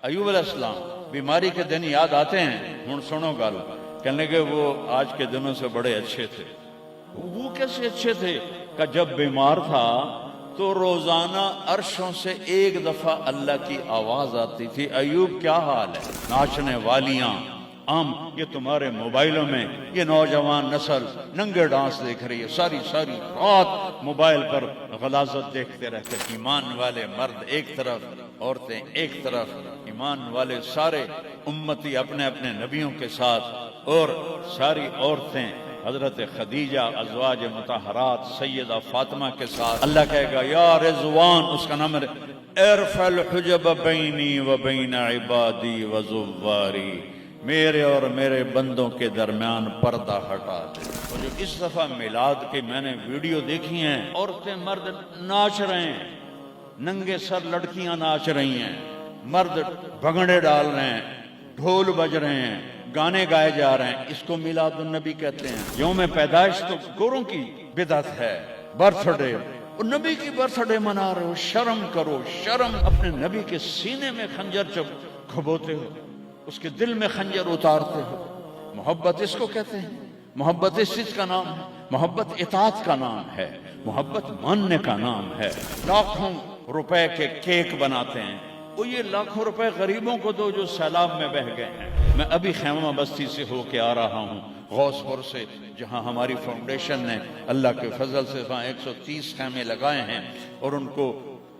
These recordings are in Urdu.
ایوب علیہ السلام بیماری کے دن یاد آتے ہیں، ہن سنو گل، کہنے کہ وہ آج کے دنوں سے بڑے اچھے تھے۔ وہ کیسے اچھے تھے کہ جب بیمار تھا تو روزانہ عرشوں سے ایک دفعہ اللہ کی آواز آتی تھی، ایوب کیا حال ہے؟ ناچنے والیاں عام یہ تمہارے موبائلوں میں یہ نوجوان نسل ننگے ڈانس دیکھ رہی ہے، ساری رات موبائل پر غلاظت دیکھتے رہتے، ایمان والے مرد ایک طرف، عورتیں ایک طرف، ایمان والے سارے امتی اپنے اپنے نبیوں کے ساتھ، اور ساری عورتیں حضرت خدیجہ ازواج مطہرات سیدہ فاطمہ کے ساتھ۔ اللہ کہے گا یا رضوان، اس کا نام ہے، ارفع الحجب بینی و بین عبادی و زواری، میرے اور میرے بندوں کے درمیان پردہ ہٹا دے۔ اور جو اس دفعہ میلاد کی میں نے ویڈیو دیکھی ہیں، عورتیں مرد ناچ رہے ہیں، ننگے سر لڑکیاں ناچ رہی ہیں، مرد بھنگڑے ڈال رہے ہیں، ڈھول بج رہے ہیں، گانے گائے جا رہے ہیں، اس کو میلاد النبی کہتے ہیں۔ یوم پیدائش تو گوروں کی بدعت ہے، برتھ ڈے، اور نبی کی برتھ ڈے منا رہے ہو، شرم کرو، شرم۔ اپنے نبی کے سینے میں خنجر جب کھبوتے ہو، اس کے دل میں خنجر اتارتے ہو، محبت اس کو کہتے ہیں۔ محبت اس چیز کا نام ہے، محبت اطاعت کا نام ہے، محبت ماننے کا نام ہے۔ لاکھوں روپے کے کیک بناتے ہیں، وہ یہ لاکھوں روپے غریبوں کو دو جو سیلاب میں بہہ گئے ہیں۔ میں ابھی خیمہ بستی سے ہو کے آ رہا ہوں، غوث پور سے، جہاں ہماری فاؤنڈیشن نے اللہ کے فضل سے 130 خیمے لگائے ہیں، اور ان کو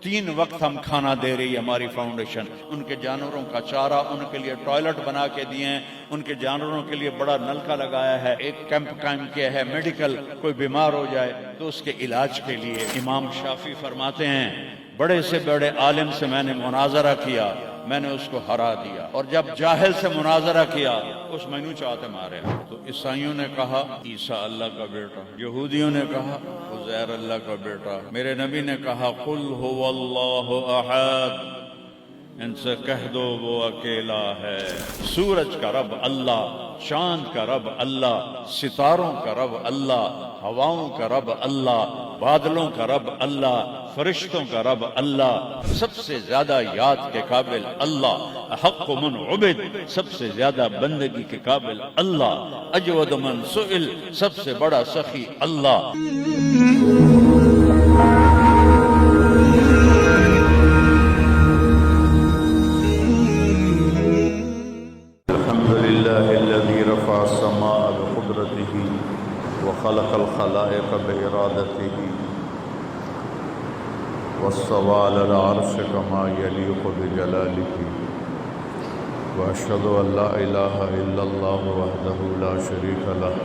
3 وقت ہم کھانا دے رہی ہے ہماری فاؤنڈیشن۔ ان کے جانوروں کا چارہ، ان کے لیے ٹوائلٹ بنا کے دیے ہیں، ان کے جانوروں کے لیے بڑا نلکا لگایا ہے، ایک کیمپ قائم کیا ہے میڈیکل، کوئی بیمار ہو جائے تو اس کے علاج کے لیے۔ امام شافعی فرماتے ہیں بڑے سے بڑے عالم سے میں نے مناظرہ کیا، میں نے اس کو ہرا دیا، اور جب جاہل سے مناظرہ کیا اس مینو چاہتے مارے۔ تو عیسائیوں نے کہا عیسیٰ اللہ کا بیٹا، یہودیوں نے کہا عزیر اللہ کا بیٹا، میرے نبی نے کہا قل هو اللہ احد، ان سے کہہ دو وہ اکیلا ہے۔ سورج کا رب اللہ، چاند کا رب اللہ، ستاروں کا رب اللہ، ہواؤں کا رب اللہ، بادلوں کا رب اللہ، فرشتوں کا رب اللہ، سب سے زیادہ یاد کے قابل اللہ، احق من عبد، سب سے زیادہ بندگی کے قابل اللہ، اجود من سئل، سب سے بڑا سخی اللہ۔ الحمد لله الذي رفع السماء بقدرته وخلق الخلائق بإرادته واستوى على العرش كما يليق بجلاله، وأشهد أن لا إله إلا الله وحده لا شريك له،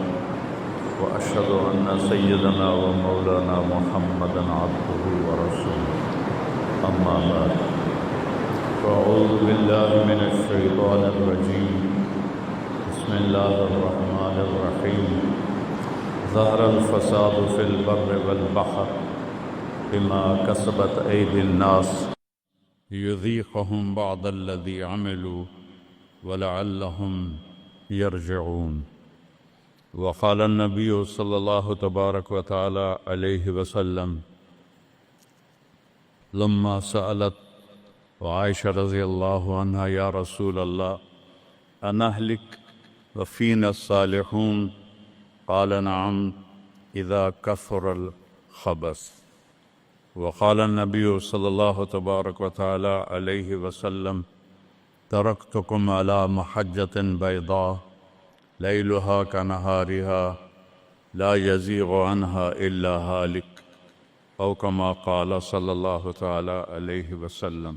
وأشهد أن سيدنا ومولانا محمدا عبده ورسوله، أما بعد، فأعوذ بالله من الشيطان الرجيم، بسم الله الرحمن الرحيم، ظهر الفساد في البر والبحر بما كسبت أيدي الناس ليذيقهم بعض الذي عملوا ولعلهم يرجعون۔ وقال النبي صلى الله تبارك وتعالى عليه وسلم لما سألت وعائشة رضي الله عنها يا رسول الله أنهلك وفينا الصالحون؟ قال نعم إذا كثر الخبث۔ وقال النبي صلى الله تبارك وتعالى عليه وسلم تركتكم على محجة بيضاء ليلها كنهارها لا يزيغ عنها إلا هالك، أو كما قال صلى الله تعالى عليه وسلم۔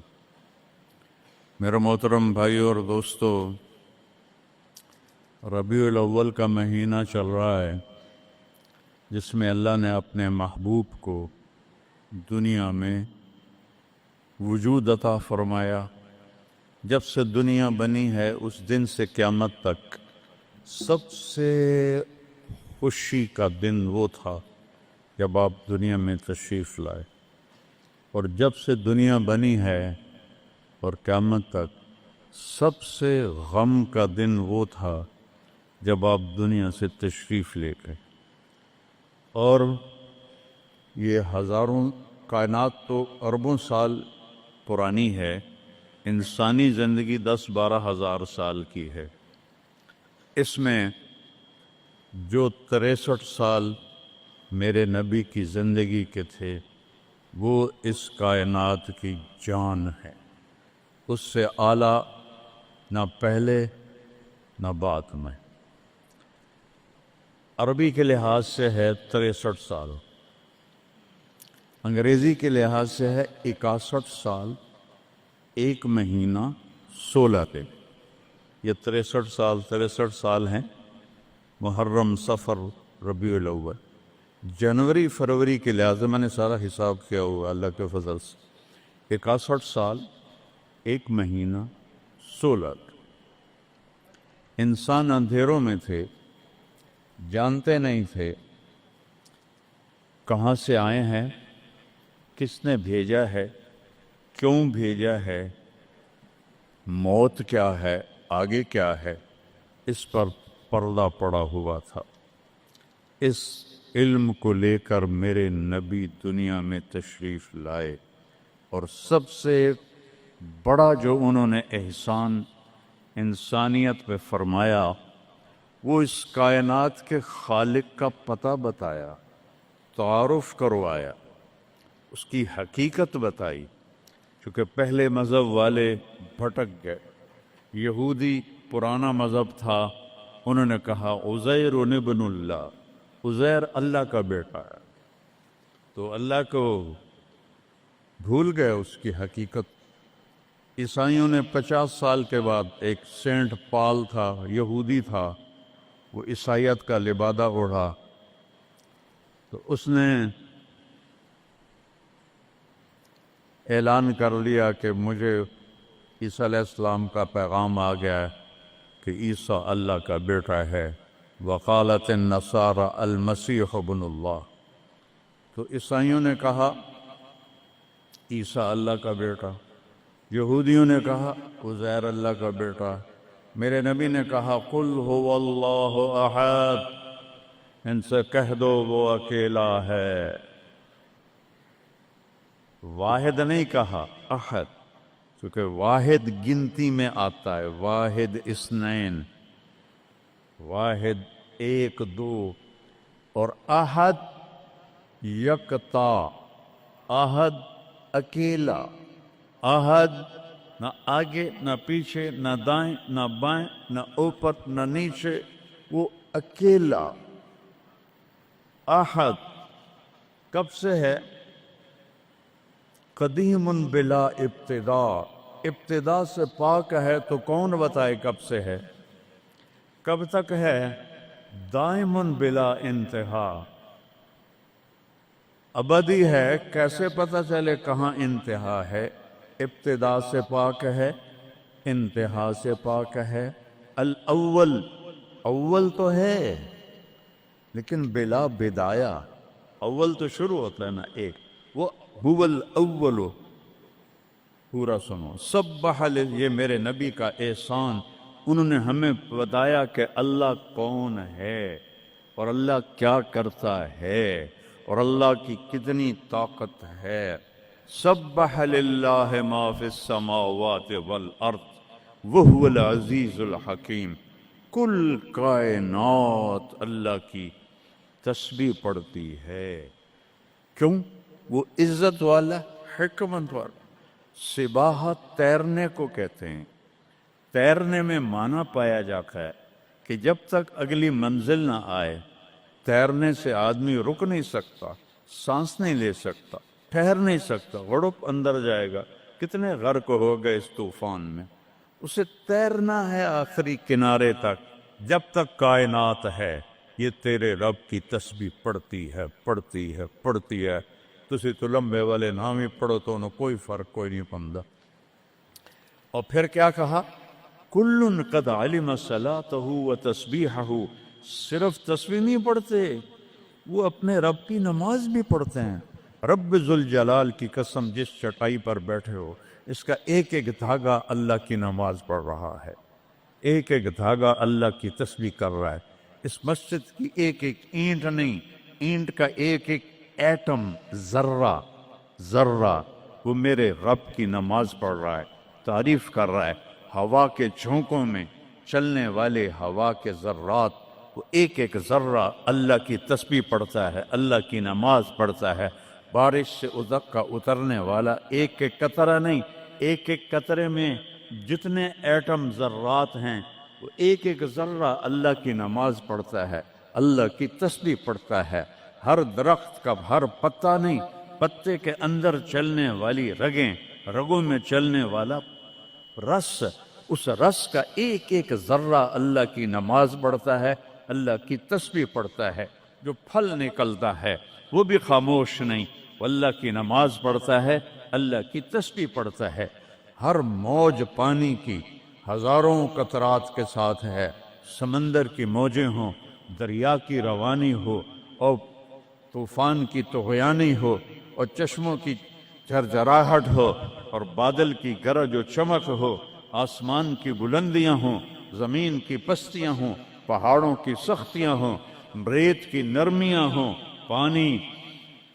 میرے محترم بھائی اور دوستو، ربیع الاول کا مہینہ چل رہا ہے جس میں اللہ نے اپنے محبوب کو دنیا میں وجود عطا فرمایا۔ جب سے دنیا بنی ہے اس دن سے قیامت تک سب سے خوشی کا دن وہ تھا جب آپ دنیا میں تشریف لائے، اور جب سے دنیا بنی ہے اور قیامت تک سب سے غم کا دن وہ تھا جب آپ دنیا سے تشریف لے گئے۔ اور یہ ہزاروں کائنات تو اربوں سال پرانی ہے، انسانی زندگی 10-12 ہزار سال کی ہے، اس میں جو 63 سال میرے نبی کی زندگی کے تھے وہ اس کائنات کی جان ہے، اس سے اعلیٰ نہ پہلے نہ بعد میں۔ عربی کے لحاظ سے ہے 63 سال، انگریزی کے لحاظ سے ہے 61 سال 1 مہینہ 16 دن۔ یہ 63 سال ہیں، محرم، صفر، ربیع الاول، جنوری فروری کے لحاظ سے میں نے سارا حساب کیا ہوا اللہ کے فضل سے، 61 سال 1 مہینہ 16 دن۔ انسان اندھیروں میں تھے، جانتے نہیں تھے کہاں سے آئے ہیں، کس نے بھیجا ہے، کیوں بھیجا ہے، موت کیا ہے، آگے کیا ہے، اس پر پردہ پڑا ہوا تھا۔ اس علم کو لے کر میرے نبی دنیا میں تشریف لائے، اور سب سے بڑا جو انہوں نے احسان انسانیت پہ فرمایا وہ اس کائنات کے خالق کا پتہ بتایا، تعارف کروایا، اس کی حقیقت بتائی۔ چونکہ پہلے مذہب والے بھٹک گئے، یہودی پرانا مذہب تھا، انہوں نے کہا عزیر ابن اللہ، عزیر اللہ کا بیٹا ہے، تو اللہ کو بھول گئے اس کی حقیقت۔ عیسائیوں نے 50 سال کے بعد، ایک سینٹ پال تھا، یہودی تھا، وہ عیسائیت کا لبادہ اوڑھا، تو اس نے اعلان کر لیا کہ مجھے عیسیٰ علیہ السلام کا پیغام آ گیا ہے کہ عیسیٰ اللہ کا بیٹا ہے، وقالت النصارى المسیح ابن اللہ۔ تو عیسائیوں نے کہا عیسیٰ اللہ کا بیٹا، یہودیوں نے کہا عزیر اللہ کا بیٹا، میرے نبی نے کہا قل هو اللہ احد، ان سے کہہ دو وہ اکیلا ہے، واحد نہیں کہا، احد، کیونکہ واحد گنتی میں آتا ہے، واحد اثنین، واحد 1 2، اور احد یکتا، احد اکیلا، احد نہ آگے نہ پیچھے، نہ دائیں نہ بائیں، نہ اوپر نہ نیچے، وہ اکیلا احد۔ کب سے ہے؟ قدیم بلا ابتدا، ابتدا سے پاک ہے، تو کون بتائے کب سے ہے، کب تک ہے؟ دائم بلا انتہا، ابدی ہے، کیسے پتہ چلے کہاں انتہا ہے؟ ابتدا سے پاک ہے، انتہا سے پاک ہے۔ الاول، اول تو ہے لیکن بلا بدایہ، اول تو شروع ہوتا ہے نا ایک، وہ هو الاول۔ پورا سنو، سبح، یہ میرے نبی کا احسان، انہوں نے ہمیں بتایا کہ اللہ کون ہے اور اللہ کیا کرتا ہے اور اللہ کی کتنی طاقت ہے۔ سبح للہ ما فی السماوات والارض وہو العزیز الحکیم، کل کائنات اللہ کی تسبیح پڑھتی ہے۔ کیوں؟ وہ عزت والا، حکمت والا۔ سباحت تیرنے کو کہتے ہیں، تیرنے میں معنی پایا جاتا ہے کہ جب تک اگلی منزل نہ آئے تیرنے سے آدمی رک نہیں سکتا، سانس نہیں لے سکتا، ٹھہر نہیں سکتا، غڑپ اندر جائے گا۔ کتنے غرق ہو گئے اس طوفان میں، اسے تیرنا ہے آخری کنارے تک۔ جب تک کائنات ہے یہ تیرے رب کی تسبیح پڑھتی ہے، پڑھتی ہے، پڑھتی ہے۔ تسی تو لمبے والے نام ہی پڑھو تو انہوں کوئی فرق کوئی نہیں پندا۔ اور پھر کیا کہا؟ کل قد علم صلاتہ و تسبیحہ، صرف تسبیح نہیں پڑھتے، وہ اپنے رب کی نماز بھی پڑھتے ہیں۔ رب ذوالجلال کی قسم، جس چٹائی پر بیٹھے ہو اس کا ایک ایک دھاگا اللہ کی نماز پڑھ رہا ہے، ایک ایک دھاگا اللہ کی تسبیح کر رہا ہے۔ اس مسجد کی ایک ایک اینٹ نہیں، اینٹ کا ایک ایک ایٹم، ذرہ ذرہ، وہ میرے رب کی نماز پڑھ رہا ہے۔ تعریف کر رہا ہے. ہوا کے جھونکوں میں چلنے والے ہوا کے ذرات، وہ ایک ایک ذرہ اللہ کی تسبیح پڑھتا ہے، اللہ کی نماز پڑھتا ہے. بارش سے ادک کا اترنے والا ایک ایک قطرہ نہیں، ایک ایک قطرے میں جتنے ایٹم ذرات ہیں وہ ایک ایک ذرہ اللہ کی نماز پڑھتا ہے، اللہ کی تسبیح پڑھتا ہے. ہر درخت کا ہر پتا نہیں، پتے کے اندر چلنے والی رگیں، رگوں میں چلنے والا رس، اس رس کا ایک ایک ذرہ اللہ کی نماز پڑھتا ہے، اللہ کی تسبیح پڑھتا ہے. جو پھل نکلتا ہے وہ بھی خاموش نہیں، وہ اللہ کی نماز پڑھتا ہے، اللہ کی تسبیح پڑھتا ہے. ہر موج پانی کی ہزاروں قطرات کے ساتھ ہے. سمندر کی موجیں ہوں، دریا کی روانی ہو، اور طوفان کی طغیانی ہو، اور چشموں کی جھرجھراہٹ ہو، اور بادل کی گرج و چمک ہو، آسمان کی بلندیاں ہوں، زمین کی پستیاں ہوں، پہاڑوں کی سختیاں ہوں، ریت کی نرمیاں ہوں، پانی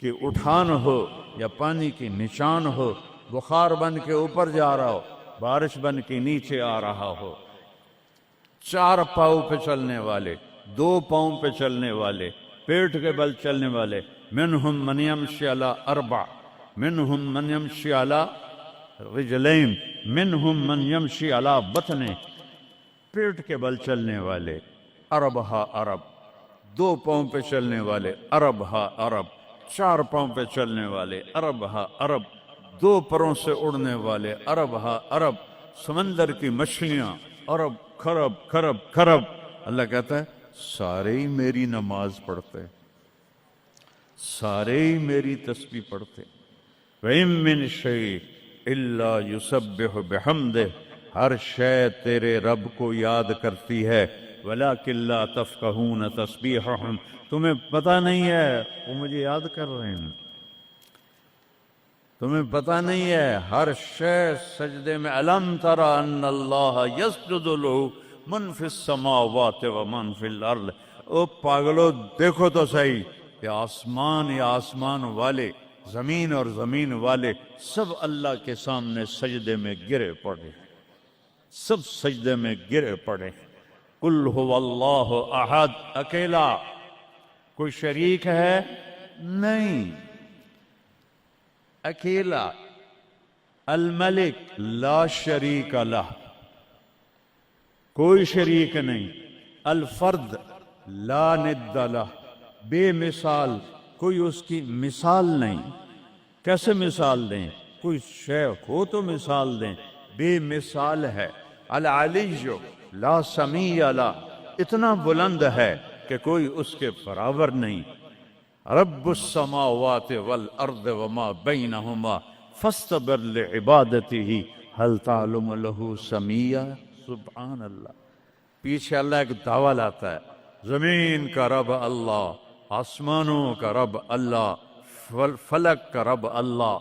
کی اٹھان ہو یا پانی کی نشان ہو، بخار بن کے اوپر جا رہا ہو، بارش بن کے نیچے آ رہا ہو. 4 پاؤں پہ چلنے والے، 2 پاؤں پہ چلنے والے، پیٹ کے بل چلنے والے. منہم من یمشی علی 4، منہم من یمشی علی رجلین، منہم من یمشی علی بطن، پیٹ کے بل چلنے والے. عرب ہا عرب، 2 پاؤں پہ چلنے والے، عرب ہا عرب. 4 پاؤں پہ چلنے والے، عرب ہا عرب. 2 پروں سے اڑنے والے، عرب ہا عرب. سمندر کی مچھلیاں، عرب کھرب کھرب کھرب. اللہ کہتا ہے سارے ہی میری نماز پڑھتے، سارے ہی میری تسبیح پڑھتے. وَإِن مِّن شَيْءٍ إِلَّا يُسَبِّحُ بِحَمْدِهِ، ہر شے تیرے رب کو یاد کرتی ہے. وَلَٰكِن لَّا تَفْقَهُونَ تَسْبِيحَهُمْ، تمہیں پتہ نہیں ہے وہ مجھے یاد کر رہے ہیں، تمہیں پتہ نہیں ہے. ہر شے سجدے میں. أَلَمْ تَرَ أَنَّ اللَّهَ يَسْجُدُ لَهُ مَن فِي السَّمَاوَاتِ وَمَن فِي الْأَرْضِ. او پاگلو دیکھو تو صحیح کہ آسمان یا آسمان والے، زمین اور زمین والے سب اللہ کے سامنے سجدے میں گرے پڑے، سب سجدے میں گرے پڑے. قُلْ هُوَ اللَّهُ أَحَدٌ، اکیلا، کوئی شریک ہے نہیں، اکیلا. الملک لا شریک لہ، کوئی شریک نہیں. الفرد لا ند لہ، بے مثال، کوئی اس کی مثال نہیں. کیسے مثال دیں؟ کوئی شے ہو تو مثال دیں، بے مثال ہے. العلی لا سمیع لہ، اتنا بلند ہے کہ کوئی اس کے برابر نہیں. رب السماوات والارض وما بینہما فاستبر لعبادتہ هل تعلم له سمیع. سبحان اللہ. پیچھے اللہ ایک دعویٰ لاتا ہے، زمین کا رب اللہ، آسمانوں کا رب اللہ، فلک کا رب اللہ،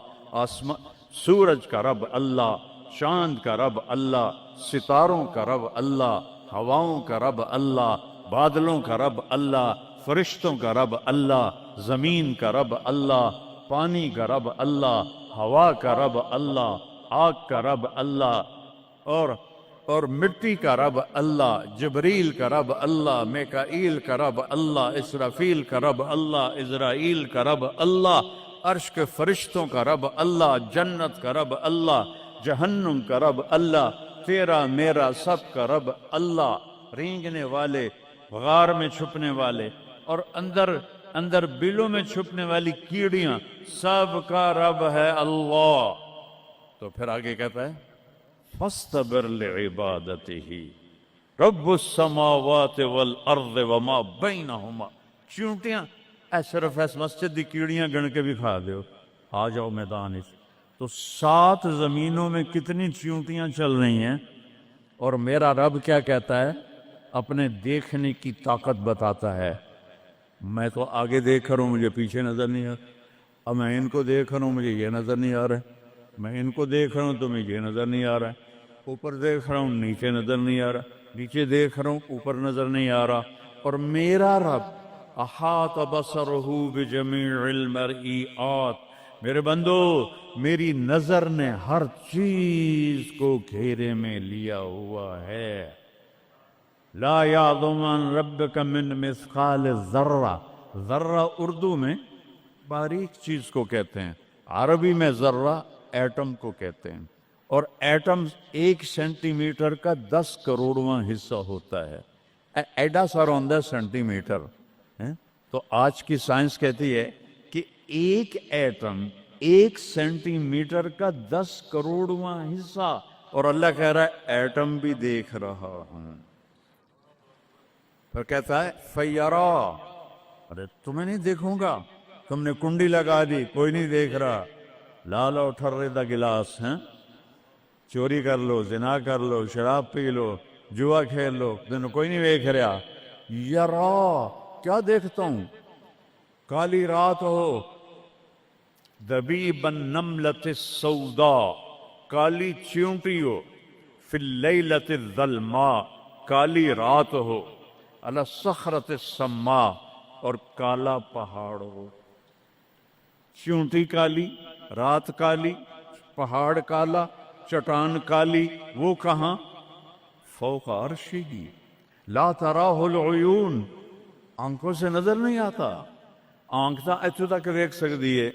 سورج کا رب اللہ، چاند کا رب اللہ، ستاروں کا رب اللہ، ہواؤں کا رب اللہ، بادلوں کا رب اللہ، فرشتوں کا رب اللہ، زمین کا رب اللہ، پانی کا رب اللہ، ہوا کا رب اللہ، آگ کا رب اللہ، اور مٹی کا رب اللہ، جبریل کا رب اللہ، میکائیل کا رب اللہ، اسرافیل کا رب اللہ، عزرائیل کا رب اللہ، عرش کے فرشتوں کا رب اللہ، جنت کا رب اللہ، جہنم کا رب اللہ، تیرا میرا سب کا رب اللہ. رینگنے والے، غار میں چھپنے والے، اور اندر بلوں میں چھپنے والی کیڑیاں، سب کا رب ہے اللہ. تو پھر آگے کہتا ہے فاستبر لعبادتہ رب السماوات والارض وما بینہما. چونٹیاں صرف اس مسجد دی کیڑیاں گن کے بھی کھا دیو، آ جاؤ میدان اس. تو 7 زمینوں میں کتنی چیونٹیاں چل رہی ہیں، اور میرا رب کیا کہتا ہے؟ اپنے دیکھنے کی طاقت بتاتا ہے. میں تو آگے دیکھ رہا ہوں، مجھے پیچھے نظر نہیں آ رہا. اب میں ان کو دیکھ رہا ہوں، مجھے یہ نظر نہیں آ رہا ہے. میں ان کو دیکھ رہا ہوں تو مجھے یہ نظر نہیں آ رہا ہے. اوپر دیکھ رہا ہوں، نیچے نظر نہیں آ رہا. نیچے دیکھ رہا ہوں، اوپر نظر نہیں آ رہا. اور میرا رب احاط بصرہ بجمیع المرئیات، میرے بندو میری نظر نے ہر چیز کو گھیرے میں لیا ہوا ہے. لا یعظم عن ربک من مثقال ذرہ. ذرہ اردو میں باریک چیز کو کہتے ہیں، عربی میں ذرہ ایٹم کو کہتے ہیں، اور ایٹم 1 سینٹی میٹر کا 10 کروڑواں حصہ ہوتا ہے. ایڈا سارا ہوتا ہے سینٹی میٹر. تو آج کی سائنس کہتی ہے کہ ایک ایٹم 1 سینٹی میٹر کا 10 کروڑواں حصہ، اور اللہ کہہ رہا ہے ایٹم بھی دیکھ رہا ہوں. پھر کہتا ہے فیرا، ارے تمہیں نہیں دیکھوں گا، تم نے کنڈی لگا دی کوئی نہیں دیکھ رہا، لا لو ٹھرے دا گلاس ہیں، چوری کر لو، زنا کر لو، شراب پی لو، جوا کھیل لو، تمہیں کوئی نہیں دیکھ رہا. یرا کیا دیکھتا ہوں؟ کالی رات ہو، دبیب النملۃ السوداء، کالی چیونٹی ہو، فی اللیلۃ الظلماء، کالی رات ہو، علی الصخرۃ السماء، اور کالا پہاڑ ہو. چیونٹی کالی، رات کالی، پہاڑ کالا، چٹان کالی، وہ کہاں؟ فوق عرشہ، لا تراہ العیون، آنکھوں سے نظر نہیں آتا. آنکھ تا اتو تک دیکھ سکتی ہے.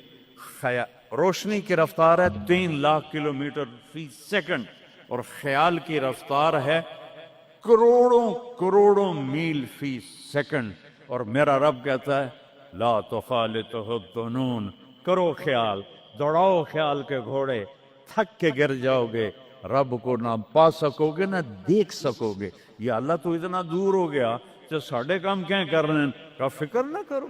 روشنی کی رفتار ہے 3 لاکھ کلومیٹر فی سیکنڈ، اور خیال کی رفتار ہے کروڑوں کروڑوں میل فی سیکنڈ. اور میرا رب کہتا ہے لا تخالطہ الظنون، کرو خیال، دوڑاؤ خیال کے گھوڑے، تھک کے گر جاؤ گے، رب کو نہ پا سکو گے نہ دیکھ سکو گے. یا اللہ تو اتنا دور ہو گیا تو ساڑھے کام کیا کر رہے ہیں؟ کا فکر نہ کرو،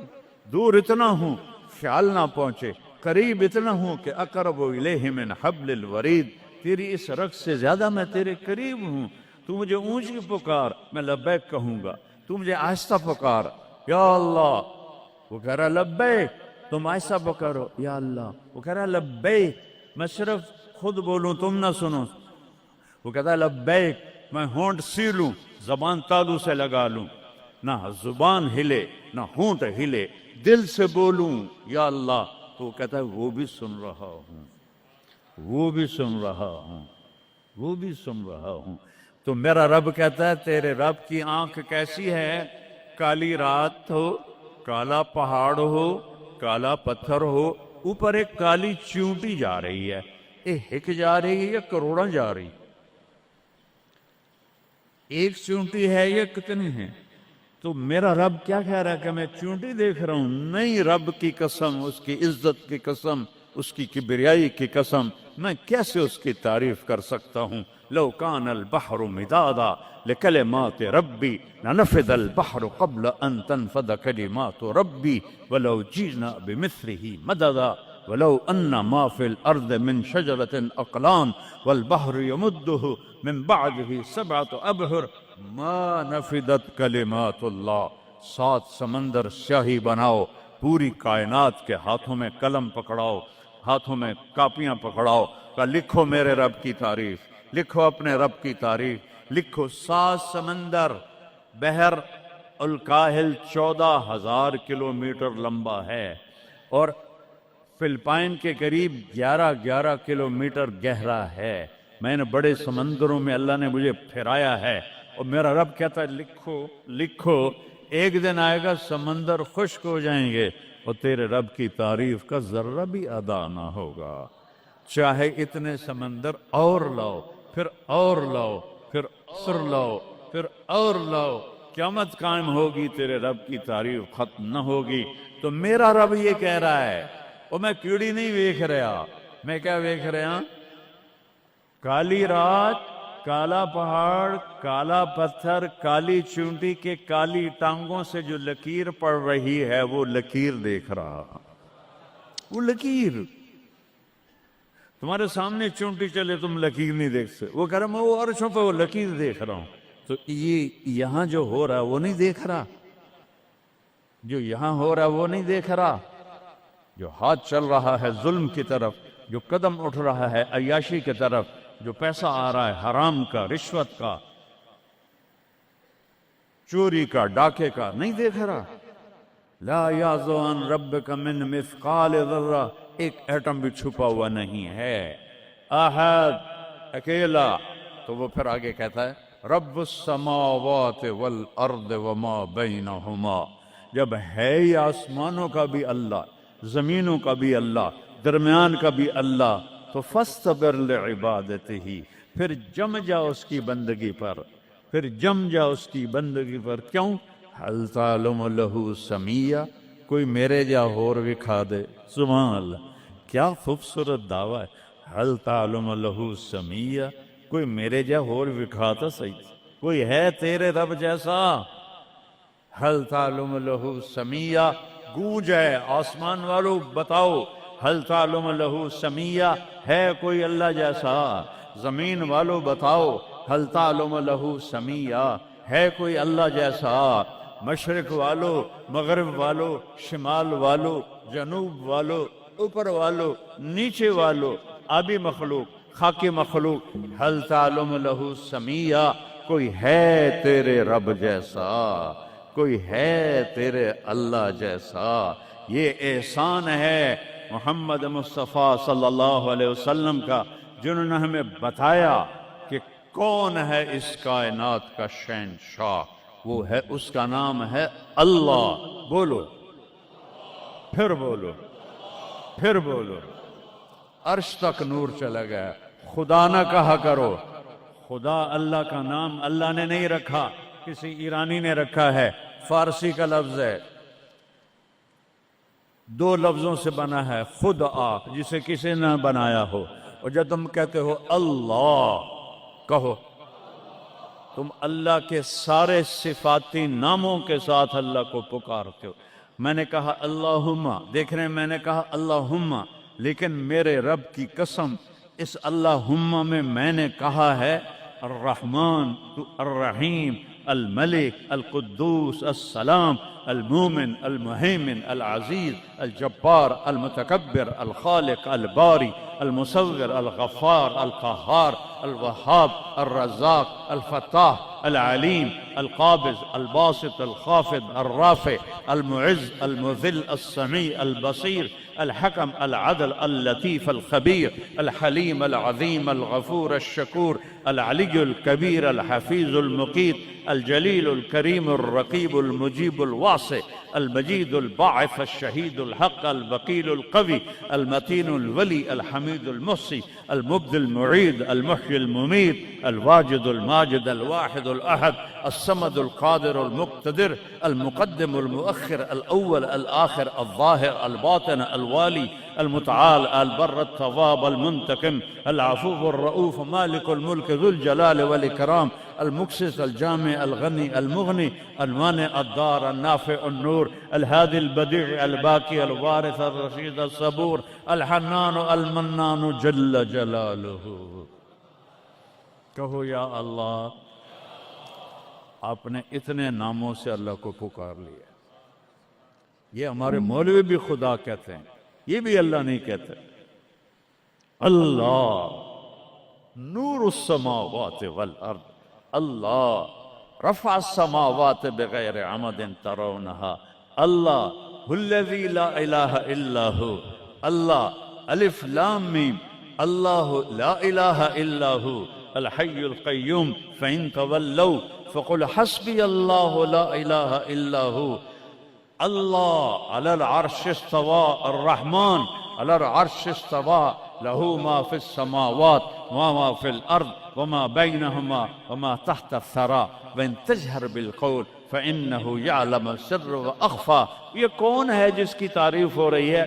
دور اتنا ہوں خیال نہ پہنچے، قریب اتنا ہوں کہ اقرب الیہ من حبل الورید، تیری اس رگ سے زیادہ میں تیرے قریب ہوں. تو مجھے اونچی پکار، میں لبیک کہوں گا. تو مجھے آہستہ پکار، یا اللہ، وہ کہہ رہا لبیک، تم آہستہ پکارو یا اللہ. وہ کہہ رہا لبیک، میں صرف خود بولوں تم نہ سنو. وہ کہتا ہے لبیک، میں ہونٹ سیلوں، زبان تالو سے لگا لوں، نہ زبان ہلے نہ ہونٹ ہلے، دل سے بولوں یا اللہ. تو وہ کہتا ہے وہ بھی سن رہا ہوں، وہ بھی سن رہا ہوں، وہ بھی سن رہا ہوں. تو میرا رب کہتا ہے تیرے رب کی آنکھ کیسی ہے؟ کالی رات ہو، کالا پہاڑ ہو، کالا پتھر ہو، اوپر ایک کالی چیونٹی جا رہی ہے. ایک جا رہی ہے یا کروڑاں جا رہی؟ ایک چیونٹی ہے یا کتنی ہیں؟ تو میرا رب کیا کہہ رہا ہے کہ میں چیونٹی دیکھ رہا ہوں؟ نہیں، رب کی قسم، اس کی عزت کی قسم، اس کی کبریائی کی قسم، میں کیسے اس کی تعریف کر سکتا ہوں؟ لو کان البحر مدادا لکلمات ربی لنفد البحر قبل ان تنفد کلمات ربی ولو جئنا بمثله مددا ولو ان ما في الارض من شجرة اقلام والبحر يمده من بعده 7 ابحر ما نفدت کلمات اللہ. 7 سمندر سیاہی بناؤ، پوری کائنات کے ہاتھوں میں قلم پکڑاؤ، ہاتھوں میں کاپیاں پکڑاؤ، کہ لکھو میرے رب کی تعریف، لکھو اپنے رب کی تعریف، لکھو. 7 سمندر، بحر الکاہل 14,000 کلومیٹر لمبا ہے، اور فلپائن کے قریب 11 کلومیٹر گہرا ہے. میں نے بڑے سمندروں میں اللہ نے مجھے پھرایا ہے، اور میرا رب کہتا ہے لکھو لکھو. ایک دن آئے گا سمندر خشک ہو جائیں گے اور تیرے رب کی تعریف کا ذرہ بھی ادا نہ ہوگا. چاہے اتنے سمندر اور لاؤ، پھر اور لاؤ، پھر اور لاؤ، پھر اور لاؤ، قیامت قائم ہوگی، تیرے رب کی تعریف ختم نہ ہوگی. تو میرا رب یہ کہہ رہا ہے، اور میں کیڑی نہیں دیکھ رہا، میں کیا دیکھ رہا؟ کالی رات، کالا پہاڑ، کالا پتھر، کالی چونٹی کے کالی ٹانگوں سے جو لکیر پڑ رہی ہے وہ لکیر دیکھ رہا. وہ لکیر تمہارے سامنے چونٹی چلے تم لکیر نہیں دیکھ سکتے. وہ کہہ رہا میں وہ عرشوں پہ وہ لکیر دیکھ رہا ہوں. تو یہ یہاں جو ہو رہا ہے وہ نہیں دیکھ رہا، جو یہاں ہو رہا ہے وہ نہیں دیکھ رہا. جو ہاتھ چل رہا ہے ظلم کی طرف، جو قدم اٹھ رہا ہے عیاشی کی طرف، جو پیسہ آ رہا ہے حرام کا، رشوت کا، چوری کا، ڈاکے کا، نہیں دیکھ رہا. لا یعزو عن ربک من مثقال ذرہ ایک ایٹم بھی چھپا ہوا نہیں ہے. احد اکیلا. تو وہ پھر آگے کہتا ہے رب السماوات والارض وما بینہما. جب ہے ہی آسمانوں کا بھی اللہ، زمینوں کا بھی اللہ، درمیان کا بھی اللہ، تو فاصطبر لعبادتہ، پھر جم جا اس کی بندگی پر، پھر جم جا اس کی بندگی پر. کیوں؟ حل تعلم لہ سمیہ، کوئی میرے جا اور وکھا دے. سبحان اللہ، کیا خوبصورت دعویٰ ہے. حل تعلم لہ سمیہ، کوئی میرے جا اور وکھا تو صحیح، کوئی ہے تیرے رب جیسا؟ حل تعلم لہ سمیہ، گونج ہے آسمان والو بتاؤ، حل تعلم لہ سمیہ، ہے کوئی اللہ جیسا؟ زمین والو بتاؤ، حل تعلم لہ سمیہ، ہے کوئی اللہ جیسا؟ مشرق والو، مغرب والو، شمال والو، جنوب والو، اوپر والو، نیچے والو، آبی مخلوق، خاکی مخلوق، حل تعلم لہ سمیہ، کوئی ہے تیرے رب جیسا؟ کوئی ہے تیرے اللہ جیسا؟ یہ احسان ہے محمد مصطفیٰ صلی اللہ علیہ وسلم کا، جنہوں نے ہمیں بتایا کہ کون ہے اس کائنات کا شہنشاہ. وہ ہے، اس کا نام ہے اللہ. بولو، پھر بولو، پھر بولو. عرش تک نور چلا گیا. خدا نہ کہا کرو. خدا اللہ کا نام اللہ نے نہیں رکھا، کسی ایرانی نے رکھا ہے. فارسی کا لفظ ہے، دو لفظوں سے بنا ہے، خود آ، جسے کسی نے بنایا ہو. اور جب تم کہتے ہو اللہ، کہو تم اللہ کے سارے صفاتی ناموں کے ساتھ اللہ کو پکارتے ہو. میں نے کہا اللہم، دیکھ رہے ہیں میں نے کہا اللہم، لیکن میرے رب کی قسم اس اللہم میں نے کہا ہے الرحمن، الرحیم، الملک، القدوس، السلام، المومن، المہیمن، العزیز، الجبار، المتکبر، الخالق، الباری، المصور، الغفار، القہار، الوہاب، الرزاق، الفتاح، العلیم، القابض، الباسط، الخافض، الرافع، المعز، المذل، السمیع، البصیر، الحکم، العدل، اللطیف، الخبیر، الحلیم، العظیم، الغفور، الشکور، العلی الکبیر، الحفیظ، المقیت، الجلیل، الکریم، الرقیب، المجیب، الواسع، المجید، الباعث، الشہید، الحق، الوکیل، القوی، المتین، الولی، الحمید، المحصی، المبدی، المعید، المحیی، الممیت، الواجد، الماجد، الواحد، الأحد، الصمد، القادر، المقتدر، المقدم، المؤخر، الأول، الآخر، الظاهر، الباطن، الوالي، المتعال، البر، التواب، المنتقم، العفو، الرؤوف، مالك الملك، ذو الجلال والإكرام، المقسط، الجامع، الغني، المغني، المانع، الدار، النافع، النور، الهادي، البديع، الباقي، الوارث، الرشيد، الصبور، الحنان، المنان، جل جلاله. کہو یا اللہ. آپ نے اتنے ناموں سے اللہ کو پکار لیا. یہ ہمارے مولوی بھی خدا کہتے ہیں، یہ بھی اللہ نہیں کہتے. اللہ نور السماوات والارض، اللہ رفع السماوات بغیر عمد ترونها، اللہ الذی لا الہ الا ہو، اللہ الف لام میم، اللہ لا الہ الا ہو الحی القیوم فإن تولوا فقل حسبی اللہ لا الہ الا ہو. اللہ علی العرش استوى، الرحمن علی العرش استوى، له ما في السماوات وما في الأرض وما بينهما وما تحت الثرى وإن تجهر بالقول فإنه يعلم السر وأخفى. یہ کون ہے جس کی تعریف ہو رہی ہے؟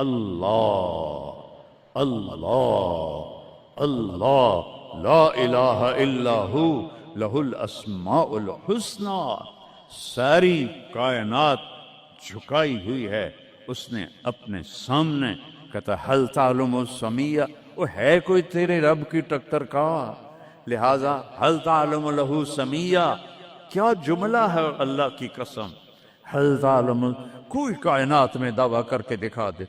اللہ، اللہ، اللہ، لا الہ الا ہو لہ الاسماء الحسنى. ساری کائنات جھکائی ہوئی ہے اس نے اپنے سامنے. کہتا حل تعلم السمیہ، وہ ہے کوئی تیرے رب کی ٹکر کا؟ لہذا حل تعلم لہ سمیہ، کیا جملہ ہے اللہ کی قسم. حل تعلم، کوئی کائنات میں دعویٰ کر کے دکھا دے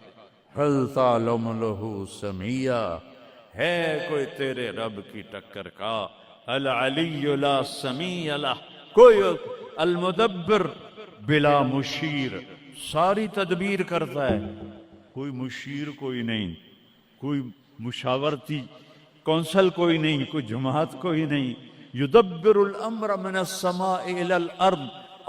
حل تعلم لہ سمیہ، ہے کوئی تیرے رب کی ٹکر کا. العلی لا سمیع لہ، کوئی المدبر بلا مشیر، ساری تدبیر کرتا ہے. کوئی مشیر کوئی نہیں، کوئی مشاورتی کونسل کوئی نہیں، کوئی جماعت کوئی نہیں. یدبر الامر من السماء الى الارض،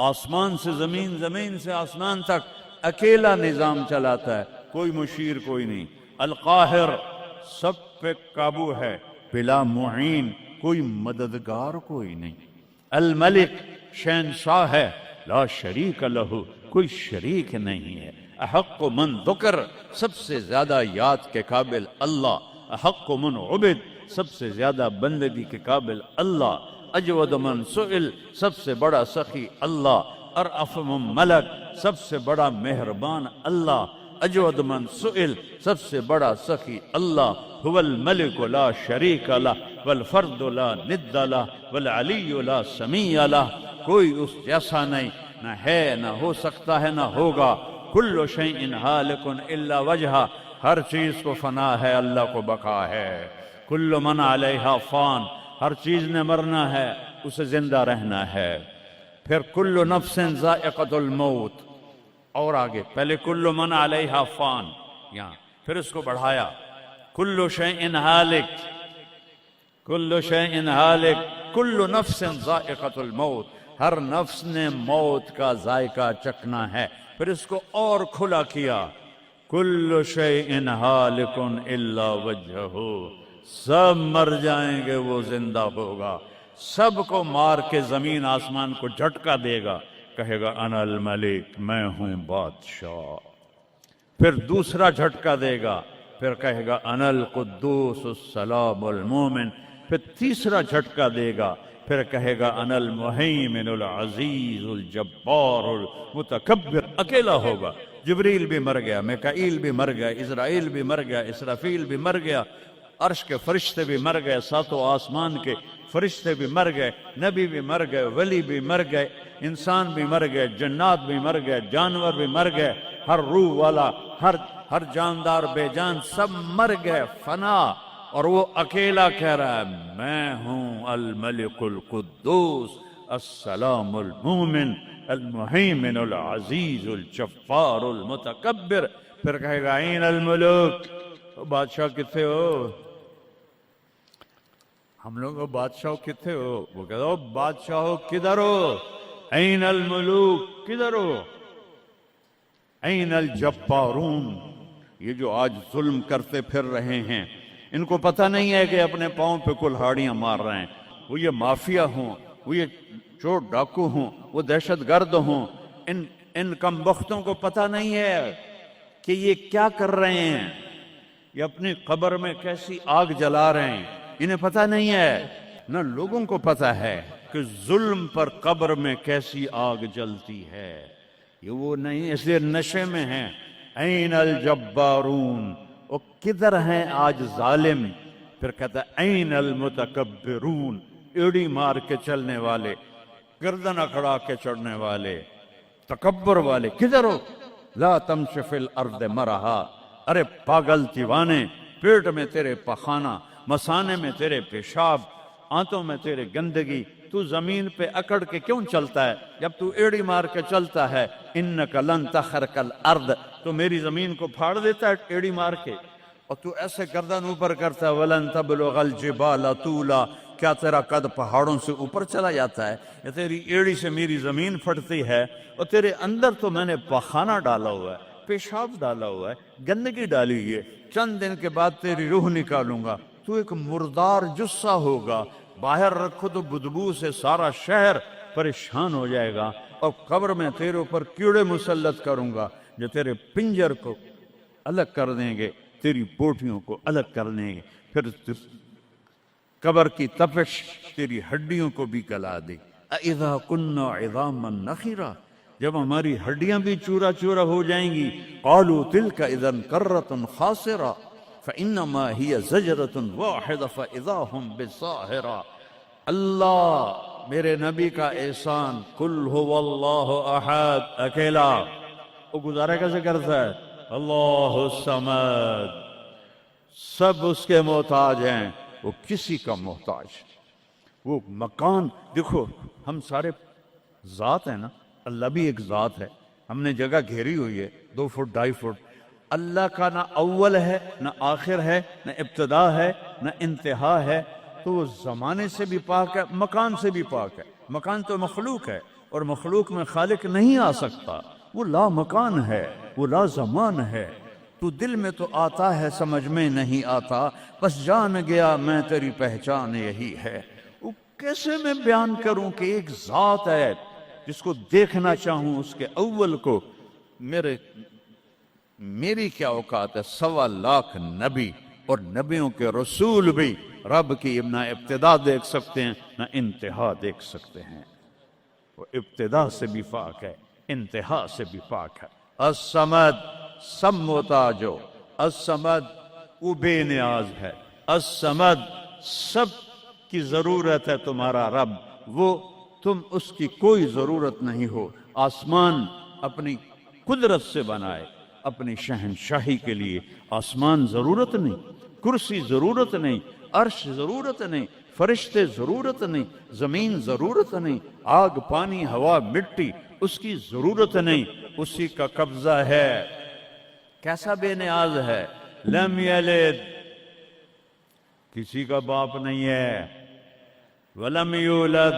آسمان سے زمین، زمین سے آسمان تک اکیلا نظام چلاتا ہے، کوئی مشیر کوئی نہیں. القاہر، سب پہ قابو ہے، بلا معین، کوئی مددگار کوئی نہیں. الملک، شہنشاہ ہے، لا شریک لہ، کوئی شریک نہیں ہے. احق من ذکر، سب سے زیادہ یاد کے قابل اللہ. احق من عبد، سب سے زیادہ بندگی کے قابل اللہ. اجود من سئل، سب سے بڑا سخی اللہ. ارأف من ملک، سب سے بڑا مہربان اللہ. اجود من سئل، سب سے بڑا سخی اللہ. هو الملک لا شریک لہ والفرد لا ند لہ والعلی لا سمیع لہ، کوئی اس جیسا نہیں، نہ ہے، نہ ہو سکتا ہے، نہ ہوگا. کل شیء ہالک الا وجہہ، ہر چیز کو فنا ہے، اللہ کو بقا ہے. کل من علیہا فان، ہر چیز نے مرنا ہے، اسے زندہ رہنا ہے. پھر کل نفس ذائقۃ الموت، اور آگے پہلے کل من علیہا فان، یہاں پھر اس کو بڑھایا کل شیء ہالک، کل شیء ہالک، کل نفس ذائقۃ الموت، ہر نفس نے موت کا ذائقہ چکھنا ہے. پھر اس کو اور کھلا کیا کل شیء ہالک الا وجہہ، سب مر جائیں گے، وہ زندہ ہوگا. سب کو مار کے زمین آسمان کو جھٹکا دے گا، کہے گا انا الملک، میں ہوں بادشاہ. پھر دوسرا جھٹکا دے گا، پھر کہے گا انا القدوس السلام المومن. پھر تیسرا جھٹکا دے گا، پھر کہے گا انا المہیمن العزیز الجبار المتکبر. اکیلا ہوگا. جبریل بھی مر گیا، میکائیل بھی مر گیا، اسرائیل بھی مر گیا، اسرافیل بھی مر گیا، عرش کے فرشتے بھی مر گئے، ساتوں آسمان کے فرشتے بھی مر گئے، نبی بھی مر گئے، ولی بھی مر گئے، انسان بھی مر گئے، جنات بھی مر گئے، جانور بھی مر گئے، ہر روح والا، ہر جاندار بے جان سب مر گئے، فنا. اور وہ اکیلا کہہ رہا ہے میں ہوں الملک القدوس السلام المومن المہیمن العزیز الجبار المتکبر. پھر کہے گا این الملوک، بادشاہ کتنے ہو؟ ہم لوگ بادشاہ کتنے ہو؟ وہ کہتا ہو بادشاہ کدھر ہو؟ این الملوک، کدھر ہو؟ این الجبارون، یہ جو آج ظلم کرتے پھر رہے ہیں، ان کو پتہ نہیں ہے کہ اپنے پاؤں پہ کلہاڑیاں مار رہے ہیں. وہ یہ مافیا ہوں، وہ یہ چور ڈاکو ہوں، وہ دہشت گرد ہوں، ان کم بختوں کو پتہ نہیں ہے کہ یہ کیا کر رہے ہیں. یہ اپنی قبر میں کیسی آگ جلا رہے ہیں، انہیں پتہ نہیں ہے. نہ لوگوں کو پتہ ہے کہ ظلم پر قبر میں کیسی آگ جلتی ہے. یہ وہ نہیں، اس لیے نشے میں ہیں. این الجبارون، وہ کدھر ہیں آج ظالم؟ پھر کہتا ہے این المتکبرون، ایڑی مار کے چلنے والے، گردن اکھڑا کے چڑھنے والے، تکبر والے، کدھر ہو؟ لا تمش فی الارض مرحا، ارے پاگل دیوانے، پیٹ میں تیرے پخانہ، مثانے میں تیرے پیشاب، آنتوں میں تیرے گندگی، تو زمین پہ اکڑ کے کیوں چلتا ہے جب تو ایڑی مار کے چلتا ہے؟ انک لن تخرق الارض، تو میری زمین کو پھاڑ دیتا ہے ایڑی مار کے، اور تو ایسے گردن اوپر کرتا ہے. ولن تبلغ الجبال طولا، کیا تیرا قد پہاڑوں سے اوپر چلا جاتا ہے؟ یا تیری ایڑی سے میری زمین پھٹتی ہے؟ اور تیرے اندر تو میں نے پخانہ ڈالا ہوا ہے، پیشاب ڈالا ہوا ہے، گندگی ڈالی ہوئی ہے. چند دن کے بعد تیری روح نکالوں گا، تو ایک مردار جثہ ہوگا. باہر رکھو تو بدبو سے سارا شہر پریشان ہو جائے گا. اور قبر میں تیرے اوپر کیڑے مسلط کروں گا جو تیرے پنجر کو الگ کر دیں گے، تیری بوٹیوں کو الگ کر دیں گے. پھر قبر کی تپش تیری ہڈیوں کو بھی گلا دے. اذا كنا عظاما نخرا، جب ہماری ہڈیاں بھی چورا چورا ہو جائیں گی. قالوا تلك اذا كرة خاسرة فانما هي زجرة واحدة فاذا هم بالساهرة. اللہ میرے نبی کا احسان، قل هو اللہ احد، اکیلا. وہ گزارے کیسے کرتا ہے؟ اللہ الصمد، سب اس کے محتاج ہیں، وہ کسی کا محتاج. وہ مکان دیکھو، ہم سارے ذات ہیں نا، اللہ بھی ایک ذات ہے. ہم نے جگہ گھیری ہوئی ہے 2 فٹ 2.5 فٹ. اللہ کا نہ اول ہے نہ آخر ہے نہ ابتدا ہے نہ انتہا ہے، تو وہ زمانے سے بھی پاک ہے، مکان سے بھی پاک ہے۔ مکان تو مخلوق ہے، اور مخلوق میں خالق نہیں آ سکتا، وہ لا مکان ہے، وہ لا زمان ہے۔ تو دل میں تو آتا ہے، سمجھ میں نہیں آتا، بس جان گیا میں تیری پہچان یہی ہے۔ وہ کیسے میں بیان کروں کہ ایک ذات ہے جس کو دیکھنا چاہوں، اس کے اول کو، میری کیا اوقات ہے؟ 1.25 لاکھ نبی اور نبیوں کے رسول بھی رب کی نہ ابتدا دیکھ سکتے ہیں نہ انتہا دیکھ سکتے ہیں۔ وہ ابتدا سے بھی پاک ہے، انتہا سے بھی پاک ہے۔ الصمد، سب محتاجو، الصمد وہ بے نیاز ہے، الصمد سب کی ضرورت ہے تمہارا رب، وہ تم اس کی کوئی ضرورت نہیں ہو۔ آسمان اپنی قدرت سے بنائے، اپنی شہنشاہی کے لیے آسمان ضرورت نہیں، کرسی ضرورت نہیں، عرش ضرورت نہیں، فرشتے ضرورت نہیں، زمین ضرورت نہیں، آگ پانی ہوا مٹی اس کی ضرورت نہیں، اسی کا قبضہ ہے۔ کیسا بے نیاز ہے؟ لم یلد، کسی کا باپ نہیں ہے، ولم یولد،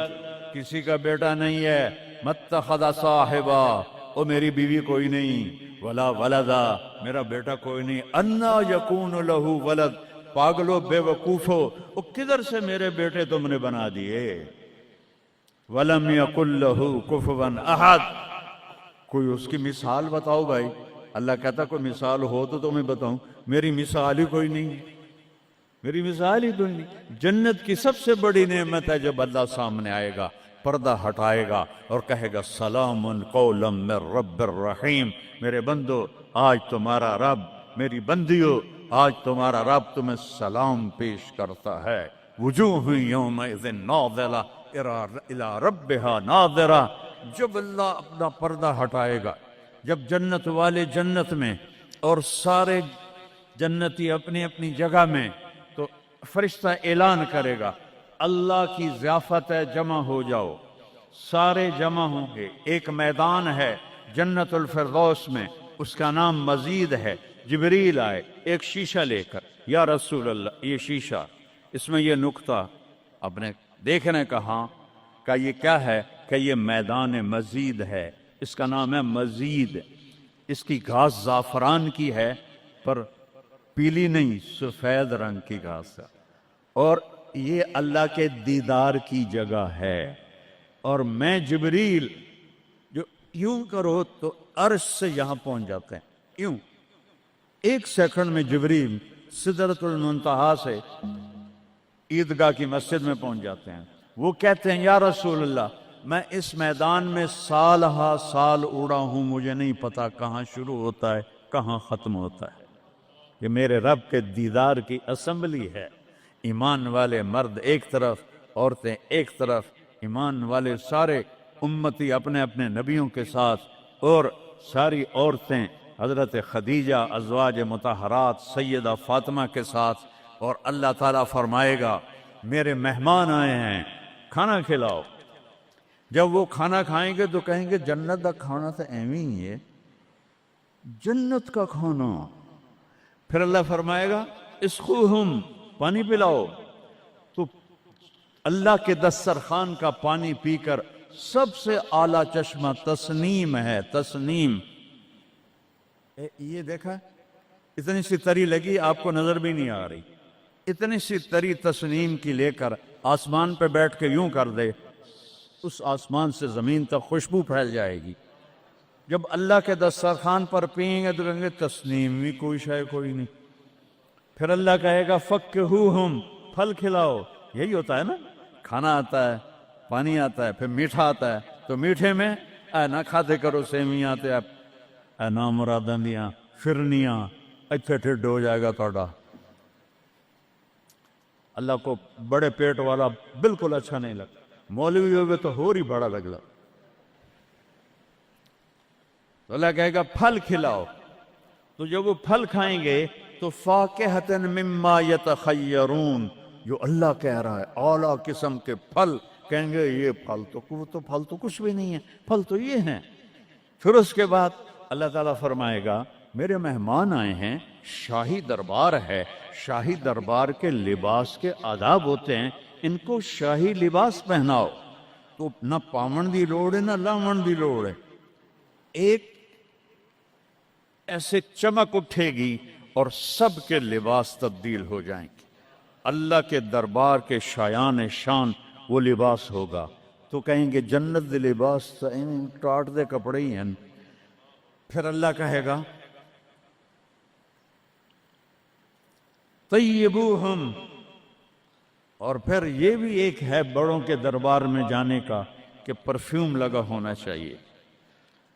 کسی کا بیٹا نہیں ہے، متخذ صاحبہ، او میری بیوی کوئی نہیں، ولا ولدا، میرا بیٹا کوئی نہیں، انا یکون لہ ولد، پاگلو بے وقوفو، او کدھر سے میرے بیٹے تم نے بنا دیے؟ ولم یکن لہ کفوا احد، کوئی اس کی مثال بتاؤ بھائی۔ اللہ کہتا کوئی مثال ہو تو تمہیں بتاؤں، میری مثال ہی کوئی نہیں، میری مثال ہی کوئی نہیں۔ جنت کی سب سے بڑی نعمت ہے جب اللہ سامنے آئے گا، پردہ ہٹائے گا اور کہے گا سلام قولا من رب الرحیم، میرے بندو آج تمہارا رب، میری بندیو آج تمہارا رب تمہیں سلام پیش کرتا ہے۔ وجوہ یومئذ ناظرہ الی ربہا ناظرہ، جب اللہ اپنا پردہ ہٹائے گا، جب جنت والے جنت میں اور سارے جنتی اپنی اپنی جگہ میں، تو فرشتہ اعلان کرے گا اللہ کی ضیافت ہے، جمع ہو جاؤ۔ سارے جمع ہوں گے، ایک میدان ہے جنت الفردوس میں، اس کا نام مزید ہے۔ جبریل آئے ایک شیشہ لے کر، یا رسول اللہ یہ شیشہ، اس میں یہ نقطہ اپنے دیکھنے کا، ہاں کہ یہ کیا ہے؟ کہ یہ میدان مزید ہے، اس کا نام ہے مزید۔ اس کی گھاس زعفران کی ہے، پر پیلی نہیں، سفید رنگ کی گھاس ہے، اور یہ اللہ کے دیدار کی جگہ ہے۔ اور میں جبریل جو یوں کرو تو عرش سے یہاں پہنچ جاتے ہیں، یوں ایک سیکنڈ میں جبریل سدرۃ المنتہا سے عیدگاہ کی مسجد میں پہنچ جاتے ہیں۔ وہ کہتے ہیں یا رسول اللہ میں اس میدان میں سال ہا سال اڑا ہوں، مجھے نہیں پتا کہاں شروع ہوتا ہے کہاں ختم ہوتا ہے۔ یہ میرے رب کے دیدار کی اسمبلی ہے۔ ایمان والے مرد ایک طرف، عورتیں ایک طرف، ایمان والے سارے امتی اپنے اپنے نبیوں کے ساتھ، اور ساری عورتیں حضرت خدیجہ ازواج مطہرات سیدہ فاطمہ کے ساتھ، اور اللہ تعالیٰ فرمائے گا میرے مہمان آئے ہیں کھانا کھلاؤ۔ جب وہ کھانا کھائیں گے تو کہیں گے جنت کا کھانا تو ایویں ہی ہے، جنت کا کھانا۔ پھر اللہ فرمائے گا اسقوہم، پانی پلاؤ، تو اللہ کے دسترخوان کا پانی پی کر سب سے اعلیٰ چشمہ تسنیم ہے، تسنیم۔ یہ دیکھا اتنی سی تری لگی، آپ کو نظر بھی نہیں آ رہی، اتنی سی تری تسنیم کی لے کر آسمان پہ بیٹھ کے یوں کر دے، اس آسمان سے زمین تک خوشبو پھیل جائے گی۔ جب اللہ کے دسترخوان پر پئیں گے تو کہیں گے تسنیم بھی کوئی شے کوئی نہیں۔ پھر اللہ کہے گا فکہوہم، پھل کھلاؤ۔ یہی ہوتا ہے نا، کھانا آتا ہے، پانی آتا ہے، پھر میٹھا آتا ہے، تو میٹھے میں اے نہ کھاتے کرو سیویاں تے اے نا مراداں دیاں فرنیاں، اتھے ٹھڈ ہو جائے گا توڑا۔ اللہ کو بڑے پیٹ والا بالکل اچھا نہیں لگتا، مولوی ہوئے تو ہی بڑا لگتا۔ تو اللہ کہے گا پھل کھلاؤ، تو جب وہ پھل کھائیں گے تو فاکہۃ مما یتخیرون، جو اللہ کہہ رہا ہے اعلیٰ قسم کے پھل، کہیں گے یہ پھل تو کچھ بھی نہیں ہے، پھل تو یہ ہیں۔ پھر اس کے بعد اللہ تعالیٰ فرمائے گا میرے مہمان آئے ہیں، شاہی دربار ہے، شاہی دربار کے لباس کے آداب ہوتے ہیں، ان کو شاہی لباس پہناؤ۔ تو نہ پاون دی لوڑ ہے نہ لاون دی لوڑ ہے، ایک ایسے چمک اٹھے گی اور سب کے لباس تبدیل ہو جائیں گے۔ اللہ کے دربار کے شایان شان وہ لباس ہوگا، تو کہیں گے جنت دے لباس ٹاٹ دے کپڑے ہی ہیں۔ پھر اللہ کہے گا طیبوہم، اور پھر یہ بھی ایک ہے بڑوں کے دربار میں جانے کا کہ پرفیوم لگا ہونا چاہیے،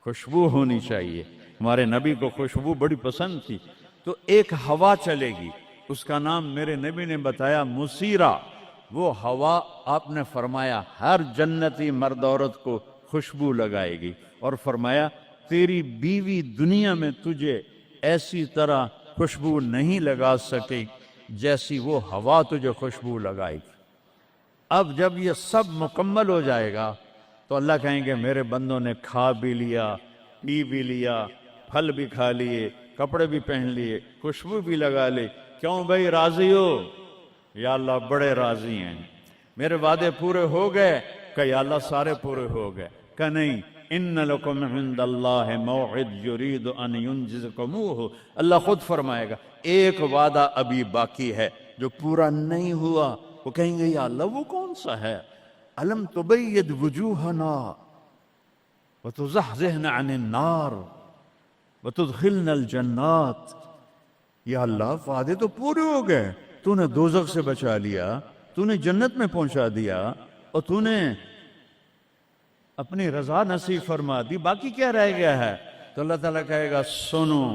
خوشبو ہونی چاہیے۔ ہمارے نبی کو خوشبو بڑی پسند تھی، تو ایک ہوا چلے گی، اس کا نام میرے نبی نے بتایا مسیرہ۔ وہ ہوا آپ نے فرمایا ہر جنتی مرد عورت کو خوشبو لگائے گی، اور فرمایا تیری بیوی دنیا میں تجھے ایسی طرح خوشبو نہیں لگا سکی جیسی وہ ہوا تجھے خوشبو لگائے گی۔ اب جب یہ سب مکمل ہو جائے گا تو اللہ کہیں گے میرے بندوں نے کھا بھی لیا، پی بھی لیا، پھل بھی کھا لیے، کپڑے بھی پہن لیے، خوشبو بھی لگا لی، کیوں بھائی راضی ہو؟ یا اللہ بڑے راضی ہیں، میرے وعدے پورے ہو گئے؟ کہ یا اللہ سارے پورے ہو گئے۔ کہ نہیں، ان لکم عند اللہ موعد یرید ان ینجزکموہ، اللہ خود فرمائے گا ایک وعدہ ابھی باقی ہے جو پورا نہیں ہوا۔ وہ کہیں گے یا اللہ وہ کون سا ہے؟ الم تبید وجوہنا وتزحزحنا عن النار وتدخلنا الجنات۔ یا اللہ وعدے تو پورے ہو گئے، تو نے دوزخ سے بچا لیا، تو نے جنت میں پہنچا دیا، اور تو نے اپنی رضا نصیب فرما دی، باقی کیا رہ گیا ہے؟ تو اللہ تعالیٰ کہے گا سنو،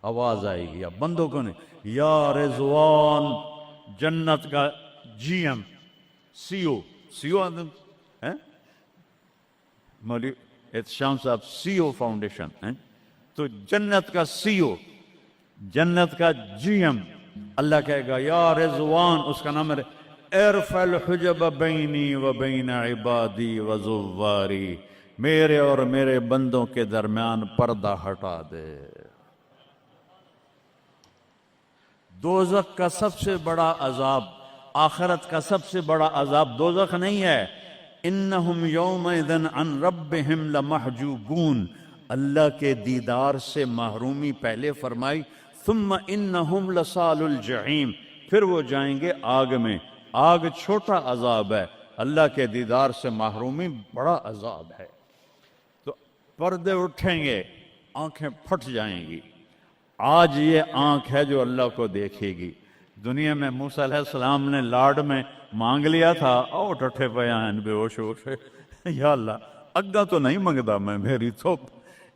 آواز آئے گی اب بندوں کو نہیں، یا رضوان، جنت کا جی ایم، سی او ہے مولوی احتشام صاحب، سی او فاؤنڈیشن ہے، تو جنت کا سی او، جنت کا جی ایم، اللہ کہے گا یا رضوان، اس کا نام ہے ارفع الحجب بینی و بین عبادی و زواری، میرے اور میرے بندوں کے درمیان پردہ ہٹا دے۔ دوزخ کا سب سے بڑا عذاب، آخرت کا سب سے بڑا عذاب دوزخ نہیں ہے، انہم یومئذ عن ربہم لمحجوبون، اللہ کے دیدار سے محرومی پہلے فرمائی، ثم انہم لصال الجحیم، پھر وہ جائیں گے آگ میں۔ آگ چھوٹا عذاب ہے، اللہ کے دیدار سے محرومی بڑا عذاب ہے۔ تو پردے اٹھیں گے، آنکھیں پھٹ جائیں گی۔ آج یہ آنکھ ہے جو اللہ کو دیکھے گی۔ دنیا میں موسیٰ علیہ السلام نے لاڈ میں مانگ لیا تھا، او ٹھٹھے پیان بے ہوش ہو سے، یا اللہ اگا تو نہیں منگدا میں، میری تو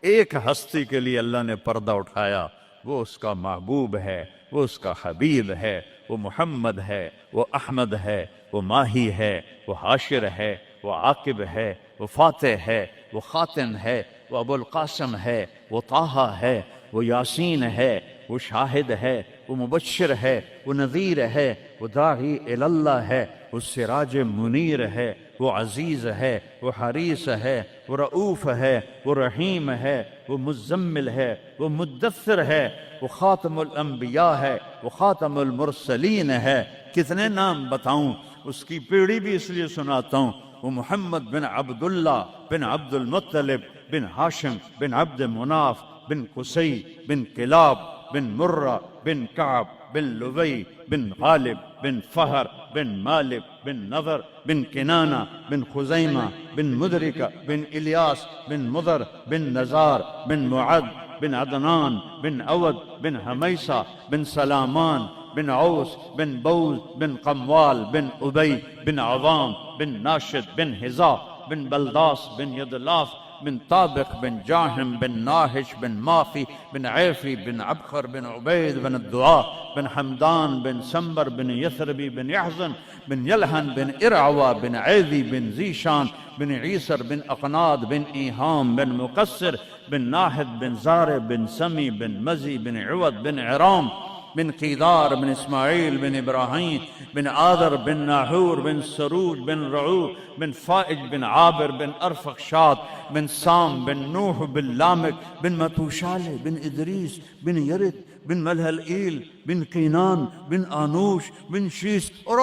ایک ہستی کے لیے اللہ نے پردہ اٹھایا، وہ اس کا محبوب ہے، وہ اس کا حبیب ہے، وہ محمد ہے، وہ احمد ہے، وہ ماہی ہے، وہ حاشر ہے، وہ عاقب ہے، وہ فاتح ہے، وہ خاتم ہے، وہ ابو القاسم ہے، وہ طٰہٰ ہے، وہ یاسین ہے، وہ شاہد ہے، وہ مبشر ہے، وہ نذیر ہے، وہ داعی اللہ ہے، وہ سراج منیر ہے، وہ عزیز ہے، وہ حریص ہے، وہ رؤوف ہے، وہ رحیم ہے، وہ مزمل ہے، وہ مدثر ہے، وہ خاتم الانبیاء ہے، وہ خاتم المرسلین ہے۔ کتنے نام بتاؤں، اس کی پیڑھی بھی اس لیے سناتا ہوں۔ وہ محمد بن عبداللہ بن عبد المطلب بن ہاشم بن عبد مناف بن قصی بن کلاب بن مرہ بن کعب بن لبی بن غالب بن فہر بن مالک بن نضر بن کنانہ بن خزیمہ بن مدرکہ بن الیاس بن مضر بن نزار بن معد بن عدنان بن عود بن حمیسہ بن سلامان بن عوس بن بوز بن قموال بن ابی بن عوام بن ناشد بن حزا بن بلداس بن یدلاف بن طابق بن جاہم بن ناہش بن مافی بن عیفی بن عبخر بن عبید بن الدعاء بن حمدان بن سنبر بن یثربی بن یحزن بن یلحن بن ارعوا بن عیذی بن زیشان بن عیسر بن اقناد بن ایہام بن مقصر بن ناحد بن زار بن سمی بن مزی بن عود بن عرام بن قیدار بن اسماعیل بن ابراہیم بن آدر بن ناحور بن سروج بن رعو بن فائج بن عابر بن ارفخشاد بن سام بن نوح بن لامک بن متوشالہ بن ادریس بن یرد بن ملہلئیل بن قینان بن آنوش بن شیس اور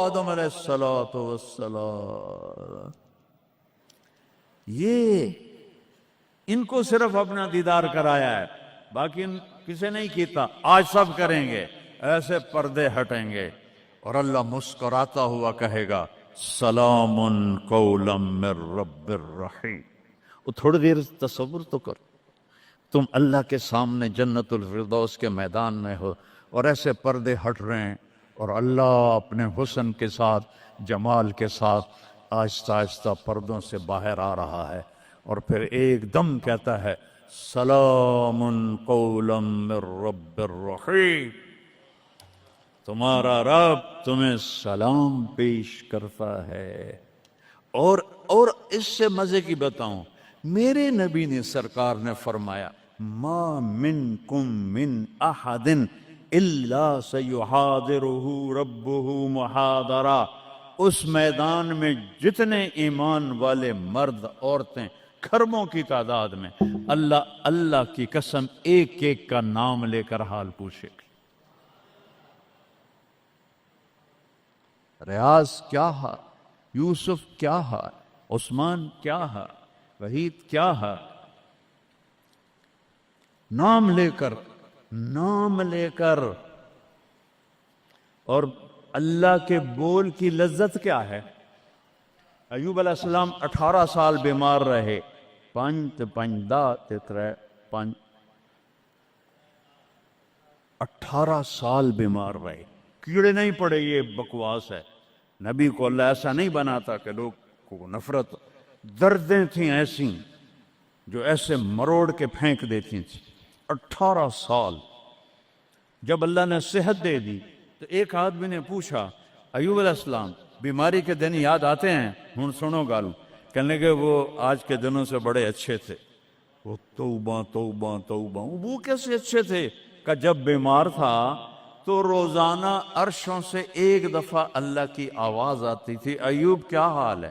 آدم علیہ السلام. یہ ان کو صرف اپنا دیدار کرایا ہے، باقی کسی نہیں کیتا. آج سب کریں گے، ایسے پردے ہٹیں گے اور اللہ مسکراتا ہوا کہے گا سلام قولا من رب الرحیم. وہ تھوڑی دیر تصور تو کر، تم اللہ کے سامنے جنت الفردوس کے میدان میں ہو اور ایسے پردے ہٹ رہے ہیں اور اللہ اپنے حسن کے ساتھ، جمال کے ساتھ آہستہ آہستہ پردوں سے باہر آ رہا ہے اور پھر ایک دم کہتا ہے سلام قولا من رب الرحیم. تمہارا رب تمہیں سلام پیش کرتا ہے. اور اس سے مزے کی بتاؤں، میرے نبی نے سرکار نے فرمایا ما منکم من احد الا سیحاضرہ ربہ محاضرہ. اس میدان میں جتنے ایمان والے مرد عورتیں کھربوں کی تعداد میں، اللہ کی قسم ایک ایک کا نام لے کر حال پوچھے گی. ریاض کیا ہے، یوسف کیا ہے، عثمان کیا ہے، وحید کیا ہے، نام لے کر. اور اللہ کے بول کی لذت کیا ہے. ایوب علیہ السلام 18 سال بیمار رہے. 18 سال بیمار رہے، کیڑے نہیں پڑے. یہ بکواس ہے. نبی کو اللہ ایسا نہیں بناتا کہ لوگ کو نفرت. دردیں تھیں ایسی جو ایسے مروڑ کے پھینک دیتی تھیں. 18 سال. جب اللہ نے صحت دے دی تو ایک آدمی نے پوچھا ایوب علیہ السلام بیماری کے دن یاد آتے ہیں؟ ہن سنو گالو. کہنے کہ وہ آج کے دنوں سے بڑے اچھے تھے. وہ توبہ توبہ توبہ. وہ کیسے اچھے تھے کہ جب بیمار تھا تو روزانہ عرشوں سے ایک دفعہ اللہ کی آواز آتی تھی ایوب کیا حال ہے.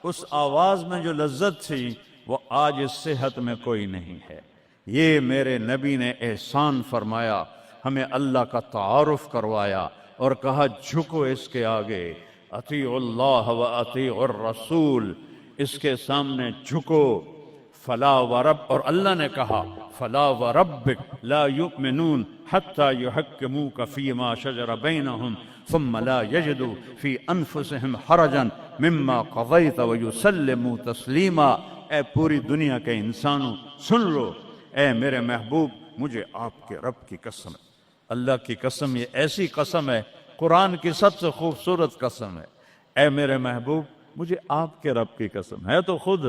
اس آواز میں جو لذت تھی وہ آج اس صحت میں کوئی نہیں ہے. یہ میرے نبی نے احسان فرمایا، ہمیں اللہ کا تعارف کروایا اور کہا جھکو اس کے آگے، اطیعوا اللہ و اطیعوا الرسول، اس کے سامنے جھکو. فلا ورب، اور اللہ نے کہا فلا وربک لا یؤمنون حتی یحکموک فیما شجر بینہم ثم لا یجدوا فی انفسہم حرجا مما قضیت ویسلموا تسلیما. اے پوری دنیا کے انسانوں سن لو، اے میرے محبوب مجھے آپ کے رب کی قسم ہے. اللہ کی قسم، یہ ایسی قسم ہے، قرآن کی سب سے خوبصورت قسم ہے. اے میرے محبوب مجھے آپ کے رب کی قسم ہے. تو خود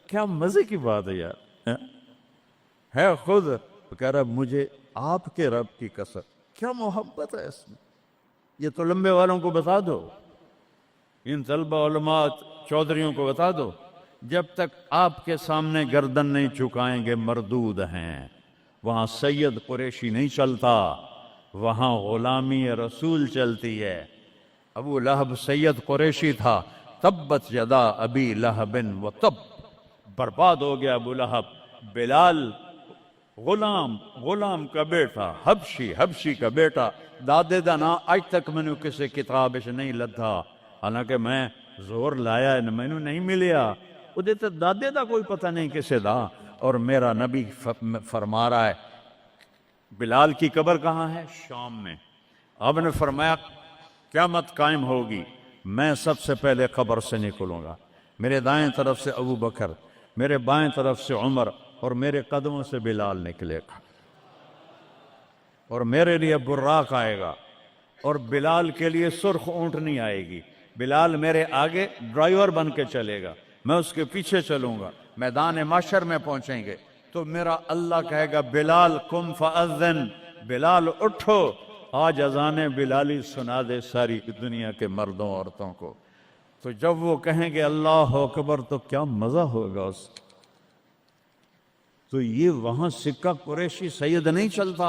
کیا مزے کی بات ہے یار، ہے خود کہہ رہا مجھے آپ کے رب کی قسم. کیا محبت ہے اس میں. یہ تو لمبے والوں کو بتا دو، ان طلبہ علماء چودھریوں کو بتا دو، جب تک آپ کے سامنے گردن نہیں جھکائیں گے مردود ہیں. وہاں سید قریشی نہیں چلتا، وہاں غلامی رسول چلتی ہے. ابو لہب سید قریشی تھا. تبت یدا ابی لہب و تب، برباد ہو گیا ابو لہب. بلال غلام کا بیٹا، حبشی کا بیٹا، دادے دا نا آج تک میں نے کسی کتاب سے نہیں لدھا، حالانکہ میں زور لایا میں نے نہیں ملیا. وہ دیتے دادے دا کوئی پتہ نہیں کسے دا. اور میرا نبی فرما رہا ہے بلال کی قبر کہاں ہے؟ شام میں. آپ نے فرمایا قیامت قائم ہوگی، میں سب سے پہلے قبر سے نکلوں گا. میرے دائیں طرف سے ابو بکر، میرے بائیں طرف سے عمر، اور میرے قدموں سے بلال نکلے گا. اور میرے لیے براق آئے گا اور بلال کے لیے سرخ اونٹنی آئے گی. بلال میرے آگے ڈرائیور بن کے چلے گا، میں اس کے پیچھے چلوں گا. میدان محشر میں پہنچیں گے تو میرا اللہ کہے گا بلال قم فاذن، بلال اٹھو آج اذان بلالی سنا دے ساری دنیا کے مردوں عورتوں کو. تو جب وہ کہیں گے اللہ اکبر تو کیا مزہ ہوگا اس. تو یہ وہاں سکہ قریشی سید نہیں چلتا،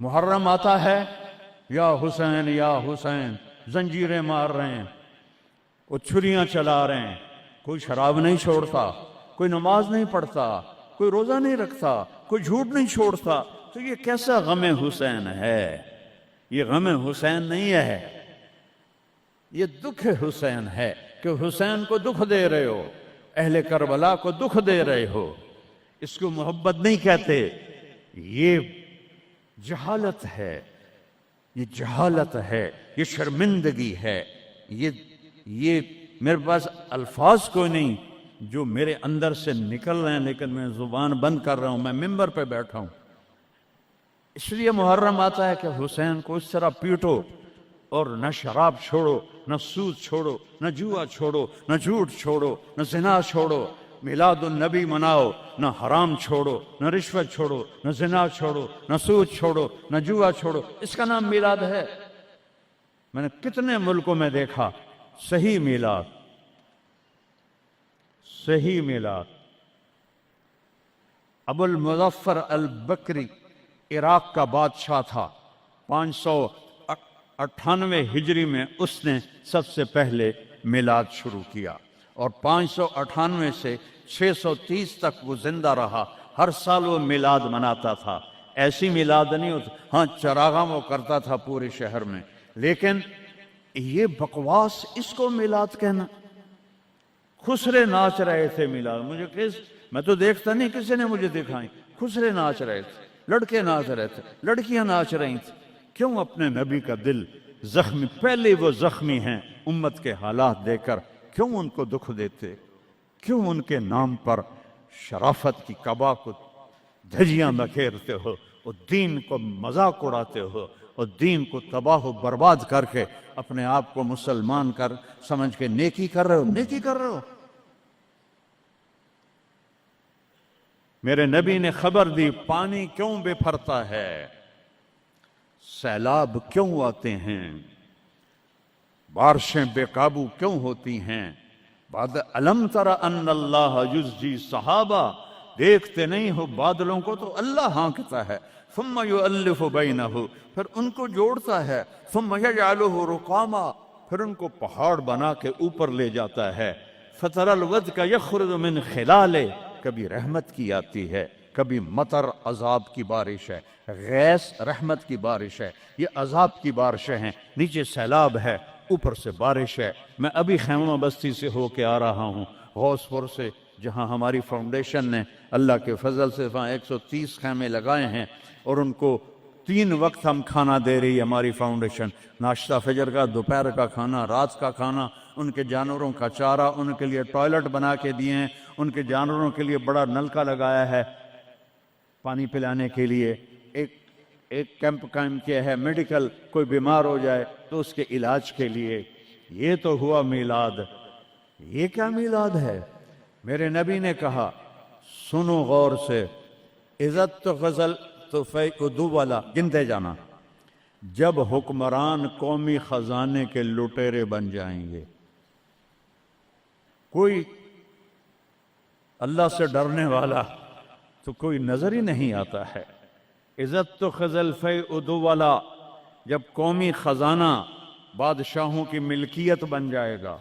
محرم آتا ہے، یا حسین زنجیریں مار رہے ہیں، وہ چھریاں چلا رہے ہیں، کوئی شراب نہیں چھوڑتا، کوئی نماز نہیں پڑھتا، کوئی روزہ نہیں رکھتا، کوئی جھوٹ نہیں چھوڑتا، تو یہ کیسا غم حسین ہے؟ یہ غم حسین نہیں ہے، یہ دکھ حسین ہے کہ حسین کو دکھ دے رہے ہو، اہل کربلا کو دکھ دے رہے ہو۔ اس کو محبت نہیں کہتے، یہ جہالت ہے، یہ جہالت ہے، یہ شرمندگی ہے، یہ میرے پاس الفاظ کوئی نہیں جو میرے اندر سے نکل رہے ہیں، لیکن میں زبان بند کر رہا ہوں، میں ممبر پہ بیٹھا ہوں۔ اس لیے محرم آتا ہے کہ حسین کو اس طرح پیٹو، اور نہ شراب چھوڑو، نہ سود چھوڑو، نہ جوا چھوڑو، نہ جھوٹ چھوڑو، نہ زنا چھوڑو، میلاد النبی مناؤ، نہ حرام چھوڑو، نہ رشوت چھوڑو، نہ زنا چھوڑو، نہ سود چھوڑو، نہ جوا چھوڑو۔ اس کا نام میلاد ہے۔ میں نے کتنے ملکوں میں دیکھا صحیح میلاد، صحیح میلاد۔ ابو المظفر البکری عراق کا بادشاہ تھا، 598 ہجری میں اس نے سب سے پہلے میلاد شروع کیا، اور 598 سے 630 تک وہ زندہ رہا۔ ہر سال وہ میلاد مناتا تھا۔ ایسی میلاد نہیں ہوتا، ہاں چراغاں وہ کرتا تھا پورے شہر میں، لیکن یہ بکواس، اس کو میلاد کہنا۔ خسرے ناچ رہے تھے میلاد، میں تو دیکھتا نہیں، کسی نے مجھے دکھائی، خسرے ناچ رہے تھے، لڑکے ناچ رہے تھے، لڑکیاں ناچ رہی تھیں۔ کیوں اپنے نبی کا دل زخمی، پہلے وہ زخمی ہیں امت کے حالات دے کر، کیوں ان کو دکھ دیتے؟ کیوں ان کے نام پر شرافت کی قبا کو دھجیاں بکھیرتے ہو، اور دین کو مذاق اڑاتے ہو، اور دین کو تباہ و برباد کر کے اپنے آپ کو مسلمان کر سمجھ کے نیکی کر رہے ہو؟ نیکی کر رہے ہو۔ میرے نبی نے خبر دی، پانی کیوں بپھرتا ہے، سیلاب کیوں آتے ہیں، بارشیں بے قابو کیوں ہوتی ہیں۔ بعد الم تر ان اللہ یزجی صحابہ، دیکھتے نہیں ہو بادلوں کو تو اللہ ہانکتا ہے، ثم یؤلف بینہ، پھر ان کو جوڑتا ہے، ثم یجعلہ رقاما، پھر ان کو پہاڑ بنا کے اوپر لے جاتا ہے، فتر الودق یخرج من خلالہ، کبھی رحمت کی آتی ہے، کبھی مطر عذاب کی بارش ہے، غیث رحمت کی بارش ہے، یہ عذاب کی بارشیں ہیں، نیچے سیلاب ہے، اوپر سے بارش ہے۔ میں ابھی خیمہ بستی سے ہو کے آ رہا ہوں، غوث پور سے، جہاں ہماری فاؤنڈیشن نے اللہ کے فضل سے وہاں 130 خیمے لگائے ہیں، اور ان کو 3 وقت ہم کھانا دے رہی ہے ہماری فاؤنڈیشن، ناشتہ فجر کا، دوپہر کا کھانا، رات کا کھانا، ان کے جانوروں کا چارہ، ان کے لیے ٹوائلٹ بنا کے دیے ہیں، ان کے جانوروں کے لیے بڑا نلکا لگایا ہے پانی پلانے کے لیے، ایک کیمپ قائم کیا ہے، میڈیکل، کوئی بیمار ہو جائے تو اس کے علاج کے لیے۔ یہ تو ہوا میلاد۔ یہ کیا میلاد ہے؟ میرے نبی نے کہا، سنو غور سے، عزت تو غزل تو فیعدو والا، گنتے جانا، جب حکمران قومی خزانے کے لٹیرے بن جائیں گے، کوئی اللہ سے ڈرنے والا تو کوئی نظر ہی نہیں آتا ہے۔ عزت تو خزل فیعدو والا، جب قومی خزانہ بادشاہوں کی ملکیت بن جائے گا،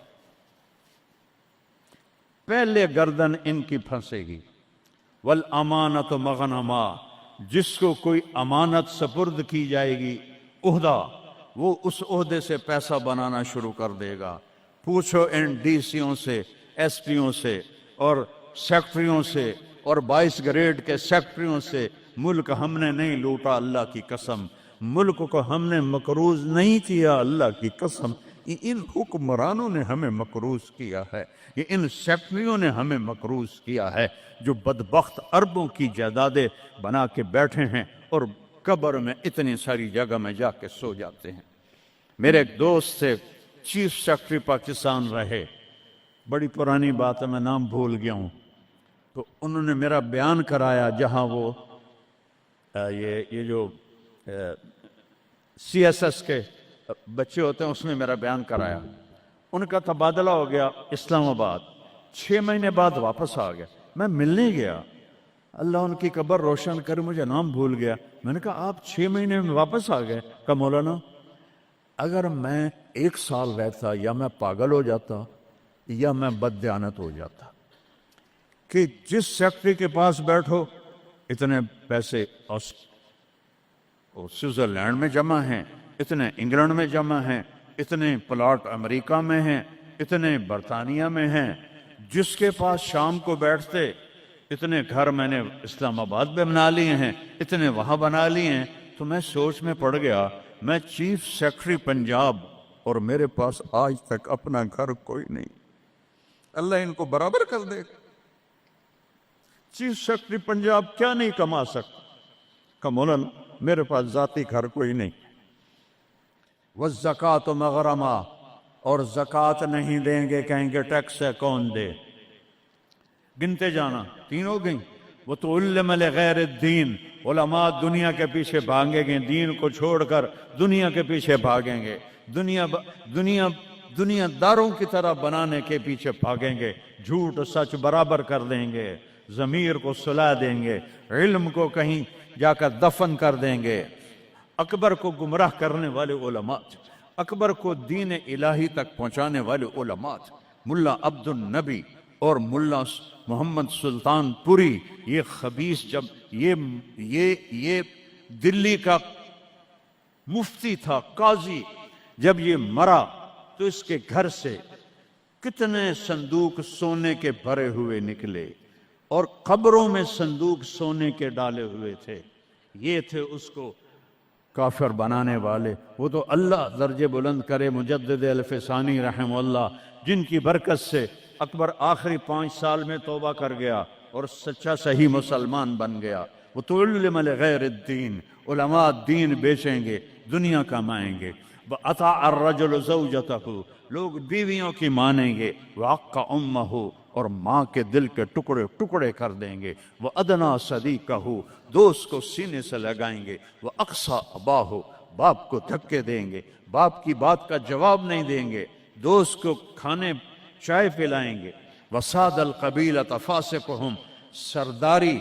پہلے گردن ان کی پھنسے گی۔ والامانۃ مغنما، جس کو کوئی امانت سپرد کی جائے گی، عہدہ، وہ اس عہدے سے پیسہ بنانا شروع کر دے گا۔ پوچھو ان ڈی سیوں سے، ایس پیوں سے، اور سیکٹریوں سے، اور 22 گریڈ کے سیکٹریوں سے، ملک ہم نے نہیں لوٹا اللہ کی قسم، ملک کو ہم نے مقروض نہیں کیا اللہ کی قسم، ان حکمرانوں نے ہمیں مقروض کیا ہے، یہ ان سیکٹریوں نے ہمیں مقروض کیا ہے، جو بدبخت اربوں کی جائیدادیں بنا کے بیٹھے ہیں اور قبر میں اتنی ساری جگہ میں جا کے سو جاتے ہیں۔ میرے ایک دوست سے چیف سیکرٹری پاکستان رہے، بڑی پرانی بات ہے، میں نام بھول گیا ہوں، تو انہوں نے میرا بیان کرایا، جہاں وہ یہ جو سی ایس ایس کے بچے ہوتے ہیں، اس میں میرا بیان کرایا۔ ان کا تبادلہ ہو گیا اسلام آباد، 6 مہینے بعد واپس آ گیا۔ میں ملنے گیا، اللہ ان کی قبر روشن کرے، مجھے نام بھول گیا۔ میں نے کہا آپ 6 مہینے میں واپس آ گئے؟ کہا مولانا اگر میں 1 سال رہتا یا میں پاگل ہو جاتا یا میں بددیانت ہو جاتا، کہ جس سیکٹری کے پاس بیٹھو اتنے پیسے سوئٹزرلینڈ میں جمع ہیں، اتنے انگلینڈ میں جمع ہیں، اتنے پلاٹ امریکہ میں ہیں، اتنے برطانیہ میں ہیں، جس کے پاس شام کو بیٹھتے اتنے گھر میں نے اسلام آباد میں بنا لیے ہیں، اتنے وہاں بنا لیے ہیں۔ تو میں سوچ میں پڑ گیا، میں چیف سیکرٹری پنجاب اور میرے پاس آج تک اپنا گھر کوئی نہیں، اللہ ان کو برابر کر دے۔ چیف سیکرٹری پنجاب کیا نہیں کما سکتا؟ کہ مولانا میرے پاس ذاتی گھر کوئی نہیں۔ والزکوٰۃ مغرمہ، اور زکوٰۃ نہیں دیں گے، کہیں گے ٹیکس ہے کون دے؟ گنتے جانا، 3 ہو گئیں۔ وَتُعَلِّمَ لِغَيْرِ الدِّينِ، علماء دنیا کے پیچھے بھاگیں گے، دین کو چھوڑ کر دنیا کے پیچھے بھاگیں گے، دنیا داروں کی طرح بنانے کے پیچھے بھاگیں گے، جھوٹ سچ برابر کر دیں گے، ضمیر کو سلا دیں گے، علم کو کہیں جا کر دفن کر دیں گے۔ اکبر کو گمراہ کرنے والے علماء، اکبر کو دین الہی تک پہنچانے والے علماء، ملا عبد النبی اور ملا محمد سلطان پوری، یہ خبیث، جب یہ دلی کا مفتی تھا، قاضی، جب یہ مرا تو اس کے گھر سے کتنے صندوق سونے کے بھرے ہوئے نکلے، اور قبروں میں صندوق سونے کے ڈالے ہوئے تھے۔ یہ تھے اس کو کافر بنانے والے۔ وہ تو اللہ درجے بلند کرے مجدد الفسانی رحمہ اللہ، جن کی برکت سے اکبر آخری 5 سال میں توبہ کر گیا اور سچا صحیح مسلمان بن گیا۔ وَتُعَلِّمَ لِغَيْرِ الدِّينِ، علماء دین بیچیں گے، دنیا کمائیں گے۔ وَأَطَاعَ الرَّجُلُ زَوْجَتَهُ، لوگ بیویوں کی مانیں گے۔ وَعَقَّ أُمَّهُ، اور ماں کے دل کے ٹکڑے ٹکڑے کر دیں گے۔ وَأَدْنَا صَدِيقَهُ، دوست کو سینے سے لگائیں گے۔ وَأَقْصَى أَبَاهُ، باپ کو دھکے دیں گے، باپ کی بات کا جواب نہیں دیں گے، دوست کو کھانے چائے پلائیں گے۔ وَسَادَ الْقَبِيلَةَ فَاسِقُهُمْ، سرداری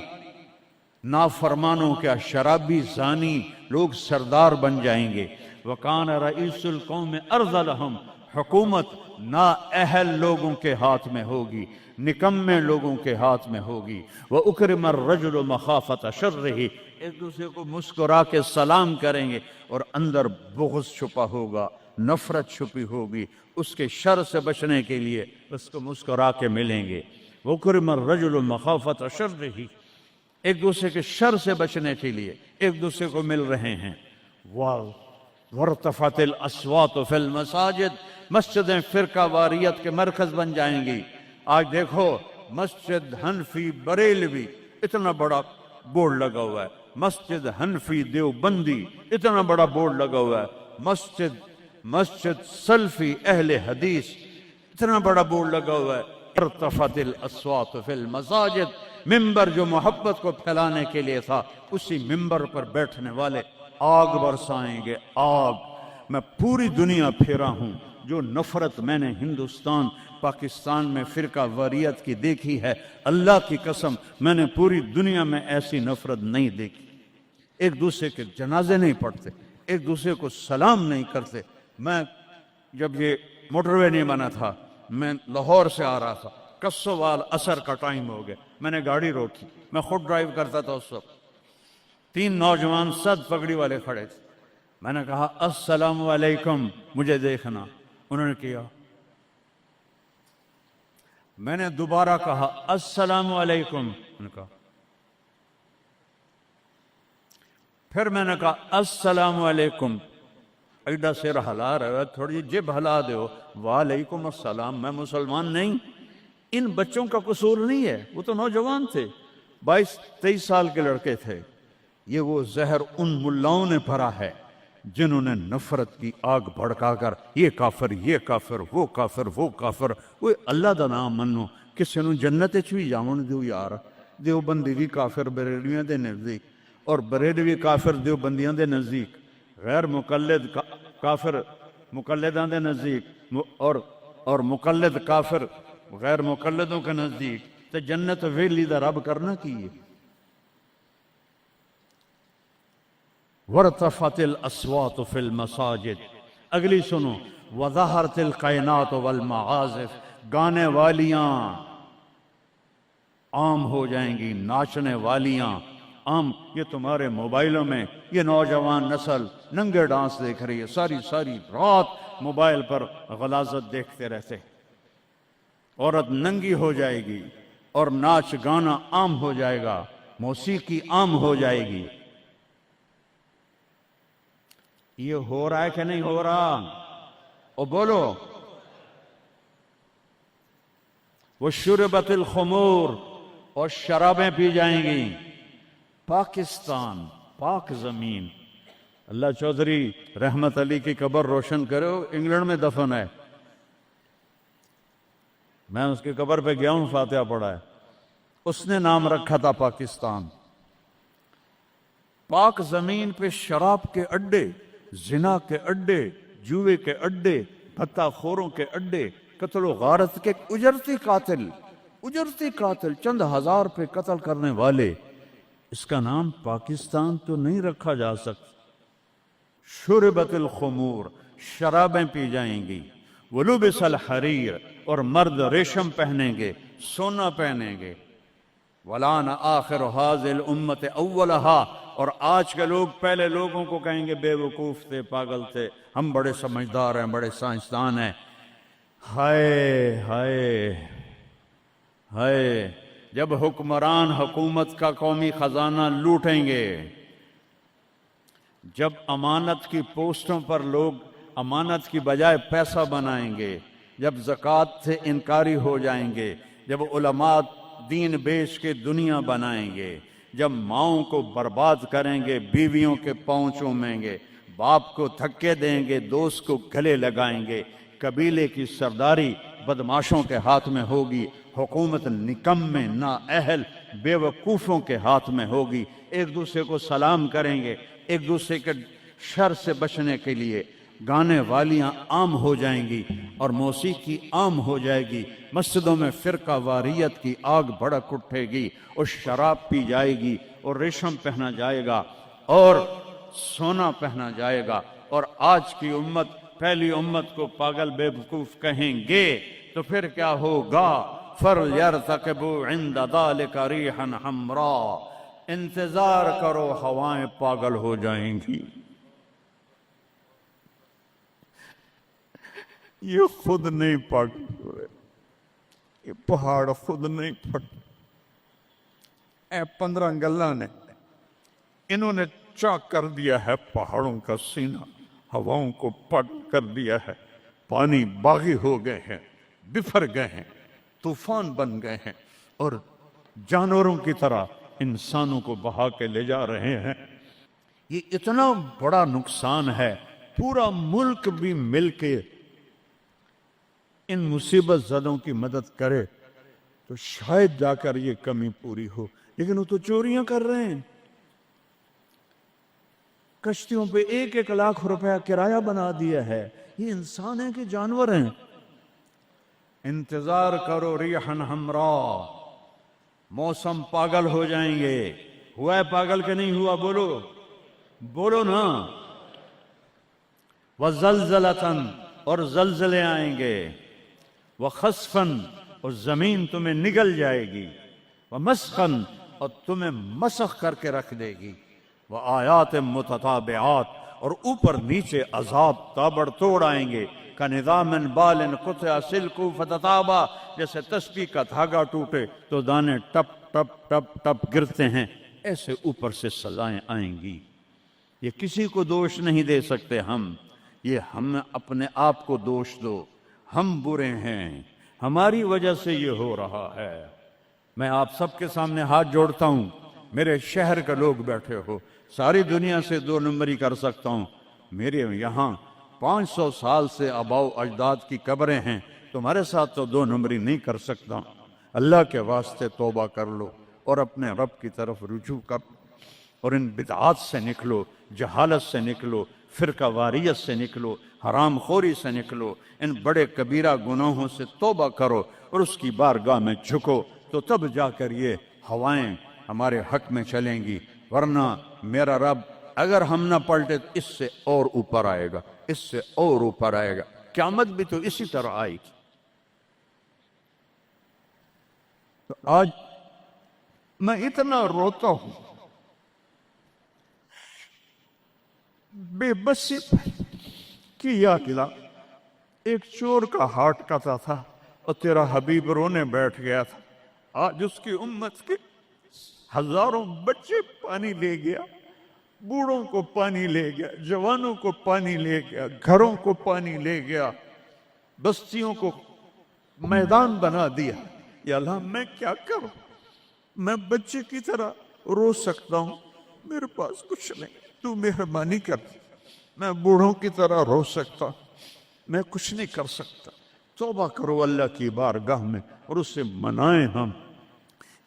نافرمانوں کا، شرابی زانی لوگ سردار بن جائیں گے۔ وَكَانَ رَئِيسُ الْقَوْمِ أَرْذَلَهُمْ، حکومت نااہل لوگوں کے ہاتھ میں ہوگی، نکمے لوگوں کے ہاتھ میں ہوگی۔ وَأُكْرِمَ الرَّجُلُ مَخَافَةَ شَرِّهِ، ایک دوسرے کو مسکرا کے سلام کریں گے، اور اندر بغض چھپا ہوگا، نفرت چھپی ہوگی، اس کے شر سے بچنے کے لیے اس کو مسکرا کے ملیں گے۔ وَأُكْرِمَ الرَّجُلُ مَخَافَةَ شَرِّهِ، ایک دوسرے کے شر سے بچنے کے لیے ایک دوسرے کو مل رہے ہیں۔ وَارْتَفَعَتِ الْأَصْوَاتُ فِي الْمَسَاجِدِ، مسجدیں فرقہ واریت کے مرکز بن جائیں گی۔ آج دیکھو مسجد حنفی بریلوی اتنا بڑا بورڈ لگا ہوا ہے، مسجد حنفی دیوبندی اتنا بڑا بورڈ لگا ہوا ہے، مسجد سلفی اہل حدیث اتنا بڑا بورڈ لگا ہوا ہے۔ ارتفعت الاصوات فی المساجد، ممبر جو محبت کو پھیلانے کے لیے تھا، اسی ممبر پر بیٹھنے والے آگ برسائیں گے، آگ۔ میں پوری دنیا پھیرا ہوں، جو نفرت میں نے ہندوستان پاکستان میں فرقہ واریت کی دیکھی ہے، اللہ کی قسم میں نے پوری دنیا میں ایسی نفرت نہیں دیکھی۔ ایک دوسرے کے جنازے نہیں پڑھتے، ایک دوسرے کو سلام نہیں کرتے۔ میں جب یہ موٹر وے نہیں بنا تھا، میں لاہور سے آ رہا تھا، کسوال عصر کا ٹائم ہو گیا، میں نے گاڑی روکی، میں خود ڈرائیو کرتا تھا اس وقت، 3 نوجوان سد پگڑی والے کھڑے تھے۔ میں نے کہا السلام علیکم، مجھے دیکھنا، انہوں نے کیا۔ میں نے دوبارہ کہا السلام علیکم، انہوں نے کہا۔ پھر میں نے کہا السلام علیکم، ایڈا سر ہلا رہا ہے، تھوڑی جب ہلا دو، وعلیکم السلام، میں مسلمان نہیں؟ ان بچوں کا قصور نہیں ہے، وہ تو نوجوان تھے، 22-23 سال کے لڑکے تھے۔ یہ وہ زہر ان ملاؤں نے بھرا ہے جنہوں نے نفرت کی آگ بھڑکا کر یہ کافر، یہ کافر، وہ کافر، وہ کافر۔ وہ اللہ دا نام منو، کسی نو جنت وچ بھی جاون دیو یار۔ دیوبندی بھی کافر بریلویاں دے نزدیک، اور بریلوی کافر دیوبندیاں دے نزدیک، غیر مقلد کافر مقلداں دے نزدیک، اور مقلد کافر غیر مقلدوں کے نزدیک۔ تے جنت ویلی دا رب کرنا کی ہے؟ ورتفت الاصوات فی المساجد. اگلی سنو، وظہرت القینات والمعازف، گانے والیاں عام ہو جائیں گی، ناچنے والیاں عام. یہ تمہارے موبائلوں میں یہ نوجوان نسل ننگے ڈانس دیکھ رہی ہے، ساری رات موبائل پر غلاظت دیکھتے رہتے. عورت ننگی ہو جائے گی اور ناچ گانا عام ہو جائے گا، موسیقی عام ہو جائے گی. یہ ہو رہا ہے کہ نہیں ہو رہا؟ او بولو. وشربت الخمور، اور شرابیں پی جائیں گی. پاکستان، پاک زمین. اللہ چودھری رحمت علی کی قبر روشن کرو، انگلینڈ میں دفن ہے. میں اس کی قبر پہ گیا ہوں، فاتحہ پڑھا ہے. اس نے نام رکھا تھا پاکستان. پاک زمین پہ شراب کے اڈے، زنا کے اڈے، جوئے کے اڈے، بھتہ خوروں کے اڈے، قتل و غارت کے اجرتی قاتل چند ہزار پہ قتل کرنے والے. اس کا نام پاکستان تو نہیں رکھا جا سکتا. شربت الخمور، شرابیں پی جائیں گی. ولبس الحریر، اور مرد ریشم پہنیں گے، سونا پہنیں گے. ولان آخر هذه الامت اولها، اور آج کے لوگ پہلے لوگوں کو کہیں گے بے وقوف تھے، پاگل تھے، ہم بڑے سمجھدار ہیں، بڑے سائنسدان ہیں. ہائے ہائے ہائے، جب حکمران حکومت کا قومی خزانہ لوٹیں گے، جب امانت کی پوسٹوں پر لوگ امانت کی بجائے پیسہ بنائیں گے، جب زکوٰۃ سے انکاری ہو جائیں گے، جب علماء دین بیچ کے دنیا بنائیں گے، جب ماؤں کو برباد کریں گے، بیویوں کے پاؤں چومیں گے، باپ کو دھکے دیں گے، دوست کو گلے لگائیں گے، قبیلے کی سرداری بدماشوں کے ہاتھ میں ہوگی، حکومت نکمے نااہل بے وقوفوں کے ہاتھ میں ہوگی. ایک دوسرے کو سلام کریں گے، ایک دوسرے کے شر سے بچنے کے لیے گانے والیاں عام ہو جائیں گی اور موسیقی عام ہو جائے گی. مسجدوں میں فرقہ واریت کی آگ بھڑک اٹھے گی، اور شراب پی جائے گی، اور ریشم پہنا جائے گا، اور سونا پہنا جائے گا. اور آج کی امت پہلی امت کو پاگل بے وقوف کہیں گے تو پھر کیا ہوگا؟ فَلْيَرْتَقِبُوا عِنْدَ ذَلِكَ رِيحًا حَمْرَاءَ، انتظار کرو، ہوائیں پاگل ہو جائیں گی. یہ خود نہیں پاگل ہوئے، یہ پہاڑ خود نہیں پھٹ. اے 15 گلہ نے، انہوں نے چاک کر دیا ہے پہاڑوں کا سینہ، ہواؤں کو پٹ کر دیا ہے. پانی باغی ہو گئے ہیں، بفر گئے ہیں، طوفان بن گئے ہیں، اور جانوروں کی طرح انسانوں کو بہا کے لے جا رہے ہیں. یہ اتنا بڑا نقصان ہے. پورا ملک بھی مل کے ان مصیبت زدوں کی مدد کرے تو شاید جا کر یہ کمی پوری ہو. لیکن وہ تو چوریاں کر رہے ہیں. کشتیوں پہ 1-1 لاکھ روپیہ کرایہ بنا دیا ہے. یہ انسان ہیں کہ جانور ہیں؟ انتظار کرو ریحن حمراء، موسم پاگل ہو جائیں گے. ہوا ہے پاگل کہ نہیں ہوا؟ بولو بولو نا. وزلزلتن، اور زلزلے آئیں گے. وخسفن، اور زمین تمہیں نگل جائے گی. ومسخن، اور تمہیں مسخ کر کے رکھ دے گی. وآیات متتابعات، اور اوپر نیچے عذاب تابڑ توڑ آئیں گے. کَنِظَامٍ بَالٍ قُطِعَ سِلْكُ فَتَتَابَ، جیسے تسبیح کا دھاگا ٹوٹے تو دانے ٹپ ٹپ ٹپ ٹپ گرتے ہیں، ایسے اوپر سے سزائیں آئیں گی. یہ کسی کو دوش نہیں دے سکتے ہم. یہ ہم اپنے آپ کو دوش دو. ہم برے ہیں، ہماری وجہ سے یہ ہو رہا ہے. میں آپ سب کے سامنے ہاتھ جوڑتا ہوں. میرے شہر کے لوگ بیٹھے ہو، ساری دنیا سے 2 نمبری کر سکتا ہوں. میرے یہاں 500 سال سے آباؤ اجداد کی قبریں ہیں، تمہارے ساتھ تو 2 نمبری نہیں کر سکتا. اللہ کے واسطے توبہ کر لو اور اپنے رب کی طرف رجوع کر، اور ان بدعات سے نکلو، جہالت سے نکلو، فرقہ واریت سے نکلو، حرام خوری سے نکلو. ان بڑے کبیرہ گناہوں سے توبہ کرو اور اس کی بارگاہ میں جھکو، تو تب جا کر یہ ہوائیں ہمارے حق میں چلیں گی. ورنہ میرا رب اگر ہم نہ پلٹے تو اس سے اور اوپر آئے گا، اس سے اور اوپر آئے گا، قیامت بھی تو اسی طرح آئی۔ تو آج میں اتنا روتا ہوں، بے بسی کی یاد دلا۔ ایک چور کا ہارٹ کاتا تھا اور تیرا حبیب رونے بیٹھ گیا تھا۔ آج اس کی امت کے ہزاروں بچے پانی لے گیا، بوڑھوں کو پانی لے گیا، جوانوں کو پانی لے گیا، گھروں کو پانی لے گیا، بستیوں کو میدان بنا دیا۔ یا اللہ میں کیا کروں؟ میں بچے کی طرح رو سکتا ہوں، میرے پاس کچھ نہیں، تو مہربانی کر۔ میں بوڑھوں کی طرح رو سکتا ہوں، میں کچھ نہیں کر سکتا۔ توبہ کرو اللہ کی بارگاہ میں اور اس سے منائیں ہم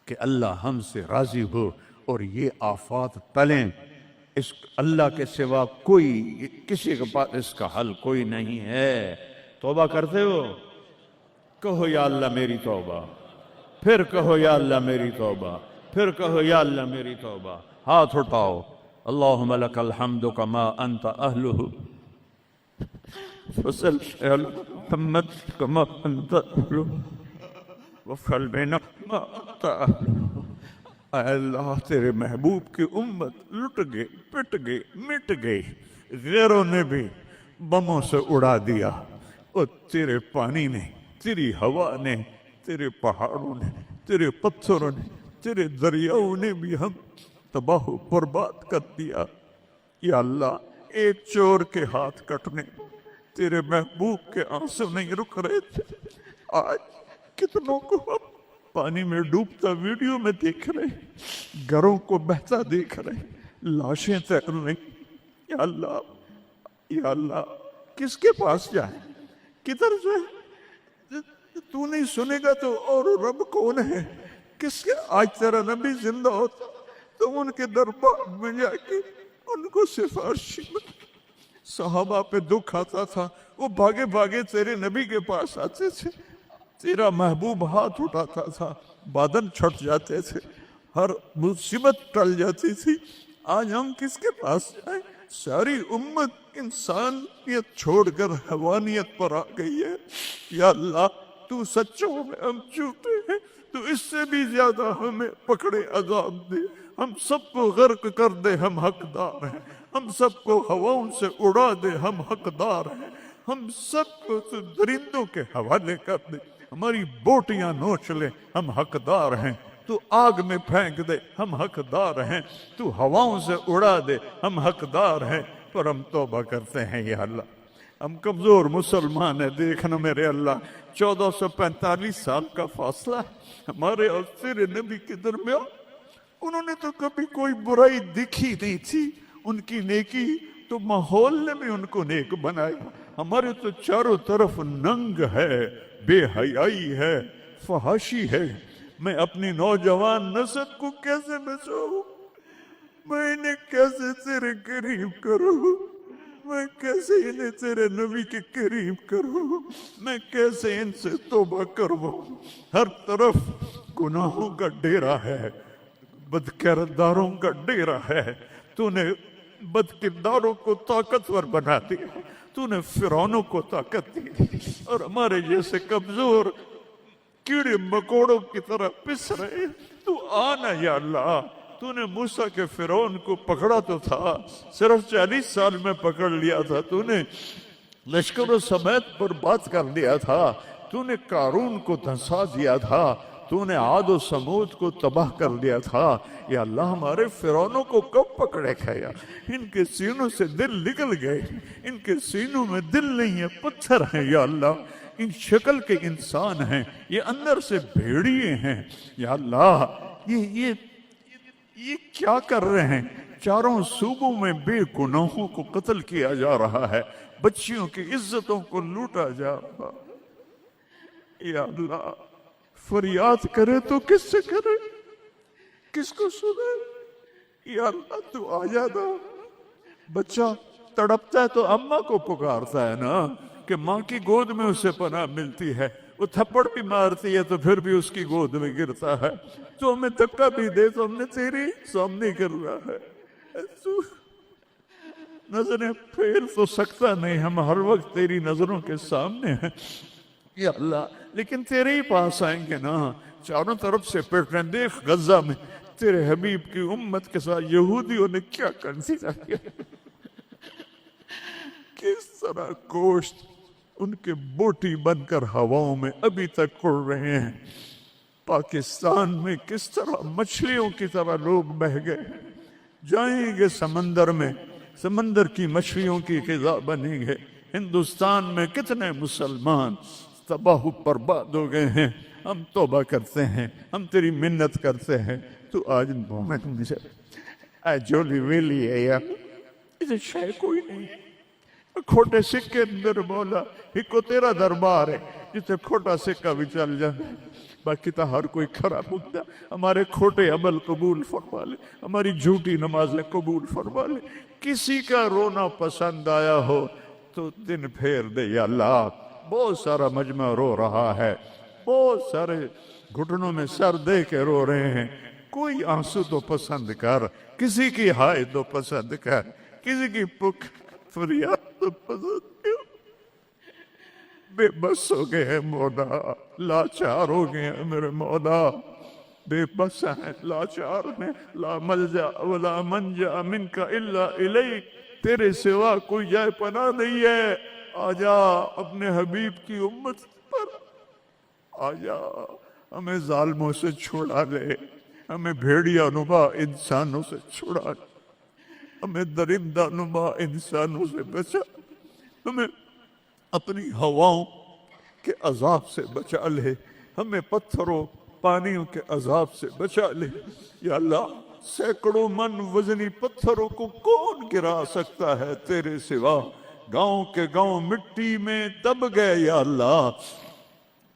کہ اللہ ہم سے راضی ہو اور یہ آفات ٹلیں۔ اس اللہ کے سوا کوئی، کسی کے پاس اس کا حل کوئی نہیں ہے۔ توبہ کرتے ہو؟ کہو یا اللہ میری توبہ، پھر کہو یا اللہ میری توبہ، پھر کہو یا اللہ میری توبہ۔ ہاتھ اٹھاؤ۔ اللہم لک الحمد کما انت اہلہ وصلی علی محمد کما انت اہلہ وفعل بنا ما انت اہلہ۔ اے اللہ تیرے محبوب کی امت لٹ گئی، پٹ گئی، مٹ گئی، غیروں نے بھی بموں سے اڑا دیا، اور تیرے پانی نے، تیری ہوا نے، تیرے پہاڑوں نے، تیرے پتھروں نے، تیرے دریاؤں نے بھی ہم تباہ و برباد کر دیا۔ یا اللہ ایک چور کے ہاتھ کٹنے تیرے محبوب کے آنسو نہیں رک رہے تھے، آج کتنوں کو ہم پانی میں ڈوبتا ویڈیو میں دیکھ رہے، گھروں کو بہتا دیکھ رہے، لاشیں تیر رہی۔ یا اللہ، یا اللہ کس کے پاس جائیں، کدھر جائیں؟ تو نہیں سنے گا تو اور رب کون ہے؟ کس کے؟ آج تیرا نبی زندہ ہوتا تو ان کے دربار میں جا کے ان کو سفارشی میں، صحابہ پہ دکھ آتا تھا، وہ بھاگے بھاگے تیرے نبی کے پاس آتے تھے، تیرا محبوب ہاتھ اٹھاتا تھا، بادل چھٹ جاتے تھے، ہر مصیبت ٹل جاتی تھی۔ آج ہم کس کے پاس جائیں؟ ساری امت انسانیت چھوڑ کر حیوانیت پر آ گئی ہے۔ یا اللہ تو سچوں میں ہم جھوٹے ہیں، تو اس سے بھی زیادہ ہمیں پکڑے عذاب دے، ہم سب کو غرق کر دے، ہم حقدار ہیں، ہم سب کو ہواؤں سے اڑا دے، ہم حقدار ہیں، ہم سب کو تو درندوں کے حوالے کر دے، ہماری بوٹیاں نوچ لے، ہم حقدار ہیں، تو آگ میں پھینک دے، ہم حقدار ہیں، تو ہواؤں سے اڑا دے، ہم حقدار ہیں، پر ہم توبہ کرتے ہیں۔ یا اللہ ہم کمزور مسلمان ہیں، دیکھنا میرے اللہ 1445 سال کا فاصلہ ہے ہمارے اور تیرے نبی کے درمیان۔ انہوں نے تو کبھی کوئی برائی دکھی نہیں تھی، ان کی نیکی تو ماحول نے بھی ان کو نیک بنایا۔ ہمارے تو چاروں طرف ننگ ہے، بے حیائی ہے، فحاشی ہے۔ میں اپنی نوجوان نسل کو کیسے بچاؤں؟ میں انہیں کیسے تیرے قریب کروں؟ میں کیسے انہیں تیرے نبی کے قریب کروں؟ میں کیسے ان سے توبہ کروں؟ ہر طرف گناہوں کا ڈیرا ہے، بد کرداروں کا ڈیرا ہے۔ تو نے بد کرداروں کو طاقتور بنا دیا، تو نے فرعونوں کو طاقت دی، اور ہمارے جیسے کمزور کیڑے مکوڑوں کی طرح پس رہے۔ تو آنا یا اللہ، تو نے موسیٰ کے فرعون کو پکڑا تو تھا، صرف 40 سال میں پکڑ لیا تھا، تو نے لشکر و سمیت برباد کر دیا تھا، تو نے قارون کو دھنسا دیا تھا، تو نے عاد و سمود کو تباہ کر دیا تھا۔ یا اللہ ہمارے فرعونوں کو کب پکڑے کھایا؟ ان کے سینوں سے دل نکل گئے، ان کے سینوں میں دل نہیں ہے، پتھر ہیں۔ یا اللہ ان شکل کے انسان ہیں، یہ اندر سے بھیڑیے ہیں۔ یا اللہ یہ کیا کر رہے ہیں؟ چاروں صوبوں میں بے گناہوں کو قتل کیا جا رہا ہے، بچیوں کی عزتوں کو لوٹا جا رہا ہے۔ یا اللہ فریاد کرے تو کس سے کرے، کس کو سنے؟ یا اللہ تو آ جانا۔ بچہ تڑپتا ہے تو اماں کو پکارتا ہے نا، کہ ماں کی گود میں اسے پناہ ملتی ہے۔ وہ تھپڑ بھی مارتی ہے تو پھر بھی اس کی گود میں گرتا ہے۔ تو ہمیں دھکا بھی دے تو ہم نے تیری سامنے کر رہا ہے۔ نظریں پھیر تو سکتا نہیں، ہم ہر وقت تیری نظروں کے سامنے ہیں یا اللہ، لیکن تیرے ہی پاس آئیں گے نا۔ چاروں طرف سے پیٹ رہے، دیکھ غزہ میں تیرے حبیب کی امت کے ساتھ یہودیوں نے کیا کنسیڈر کیا، کس طرح گوشت ان کے بوٹی بن کر ہواؤں میں ابھی تک اڑ رہے ہیں۔ پاکستان میں کس طرح مچھلیوں کی طرح لوگ بہہ گئے، جائیں گے سمندر میں، سمندر کی مچھلیوں کی غذا بنیں گے۔ ہندوستان میں کتنے مسلمان تباہ و برباد ہو گئے ہیں۔ ہم توبہ کرتے ہیں، ہم تیری منت کرتے ہیں، تو آج مجھے جولی ویلی ہے یار، اسے شے کوئی نہیں، کھوٹے سکے اندر مولا ایک تیرا دربار ہے جسے کھوٹا سکہ بھی چل جائے، باقی تو ہر کوئی خراب ہوتا۔ ہمارے کھوٹے عمل قبول فرما لے، ہماری جھوٹی نمازیں قبول فرما لے۔ کسی کا رونا پسند آیا ہو تو دن پھیر دے یا اللہ۔ بہت سارا مجمع رو رہا ہے، بہت سارے گھٹنوں میں سر دے کے رو رہے ہیں، کوئی آنسو تو پسند کر، کسی کی ہائے تو پسند کر، کسی کی پک فریاد تو پسند کر۔ بے بس ہو گئے ہیں مولا، لاچار ہو گئے ہیں میرے مولا، بے بس ہیں، لاچار ہیں، لا ملجا ولا منجا منک الا الیک، تیرے سوا کوئی جائے پناہ نہیں ہے۔ آجا اپنے حبیب کی امت پر آجا، ہمیں ظالموں سے چھڑا لے، ہمیں بھیڑیا نما انسانوں سے چھڑا لے، ہمیں درندہ نما انسانوں سے بچا، ہمیں اپنی ہواؤں کے عذاب سے بچا لے، ہمیں پتھروں پانیوں کے عذاب سے بچا لے یا اللہ۔ سینکڑوں من وزنی پتھروں کو کون گرا سکتا ہے تیرے سوا؟ گاؤں کے گاؤں مٹی میں دب گئے یا اللہ،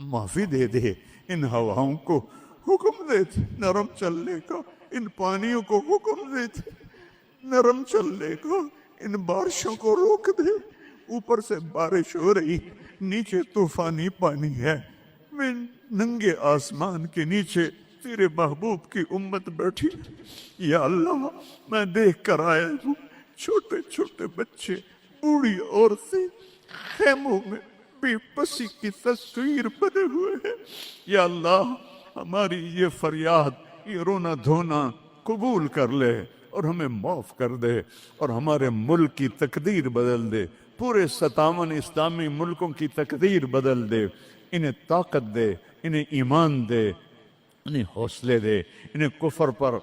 معافی دے دے۔ ان ہواؤں کو حکم دے دے نرم چلنے کا، ان پانیوں کو حکم دے دے نرم چلنے کا، ان بارشوں کو روک دے۔ اوپر سے بارش ہو رہی، نیچے طوفانی پانی ہے، میں ننگے آسمان کے نیچے تیرے محبوب کی امت بیٹھی یا اللہ، میں دیکھ کر آیا ہوں چھوٹے چھوٹے بچے، بوڑھی عورتیں خیموں میں بے بسی کی تصویر بنے ہوئے ہیں یا اللہ۔ ہماری یہ فریاد، یہ رونا دھونا قبول کر لے اور ہمیں معاف کر دے، اور ہمارے ملک کی تقدیر بدل دے، پورے 57 اسلامی ملکوں کی تقدیر بدل دے۔ انہیں طاقت دے، انہیں ایمان دے، انہیں حوصلے دے، انہیں کفر پر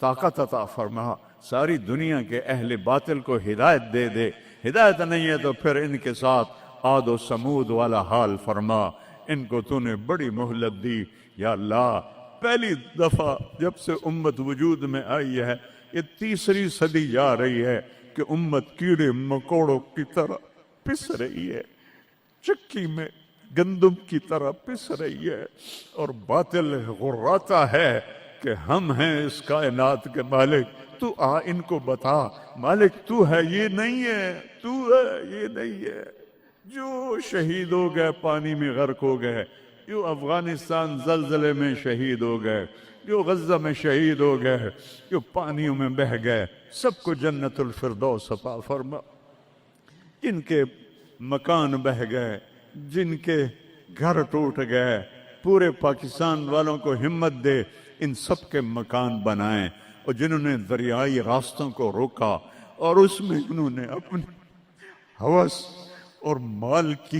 طاقت عطا فرما۔ ساری دنیا کے اہل باطل کو ہدایت دے دے، ہدایت نہیں ہے تو پھر ان کے ساتھ عاد و سمود والا حال فرما۔ ان کو تو نے بڑی مہلت دی یا اللہ۔ پہلی دفعہ جب سے امت وجود میں آئی ہے، یہ 3ری صدی جا رہی ہے کہ امت کیڑے مکوڑوں کی طرح پس رہی ہے، چکی میں گندم کی طرح پس رہی ہے، اور باطل غراتا ہے کہ ہم ہیں اس کائنات کے مالک۔ تو آ ان کو بتا مالک تو ہے، یہ نہیں ہے، تو ہے، یہ نہیں ہے۔ جو شہید ہو گئے پانی میں غرق ہو گئے، جو افغانستان زلزلے میں شہید ہو گئے، جو غزہ میں شہید ہو گئے، جو پانیوں میں بہہ گئے، سب کو جنت الفردوس عطا فرما۔ جن کے مکان بہہ گئے، جن کے گھر ٹوٹ گئے، پورے پاکستان والوں کو ہمت دے ان سب کے مکان بنائیں۔ اور جنہوں نے دریائی راستوں کو روکا اور اس میں انہوں نے اپنی ہوس اور مال کی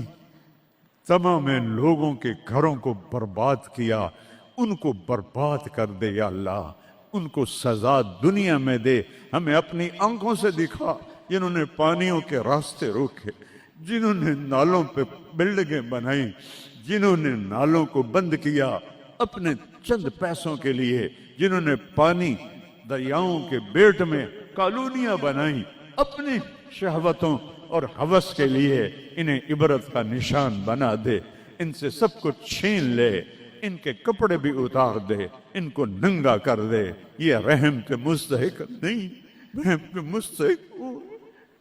تمام لوگوں کے گھروں کو برباد کیا، ان کو برباد کر دے یا اللہ۔ ان کو سزا دنیا میں دے، ہمیں اپنی آنکھوں سے دکھا۔ جنہوں نے پانیوں کے راستے روکے، جنہوں نے نالوں پہ بلڈنگیں بنائی، جنہوں نے نالوں کو بند کیا اپنے چند پیسوں کے لیے، جنہوں نے پانی دریاؤں کے بیٹ میں کالونیاں بنائیں اپنی شہوتوں اور ہوس کے لیے، انہیں عبرت کا نشان بنا دے۔ ان سے سب کچھ چھین لے، ان کے کپڑے بھی اتار دے، ان کو ننگا کر دے۔ یہ رحم کے مستحق نہیں، رحم کے مستحق وہ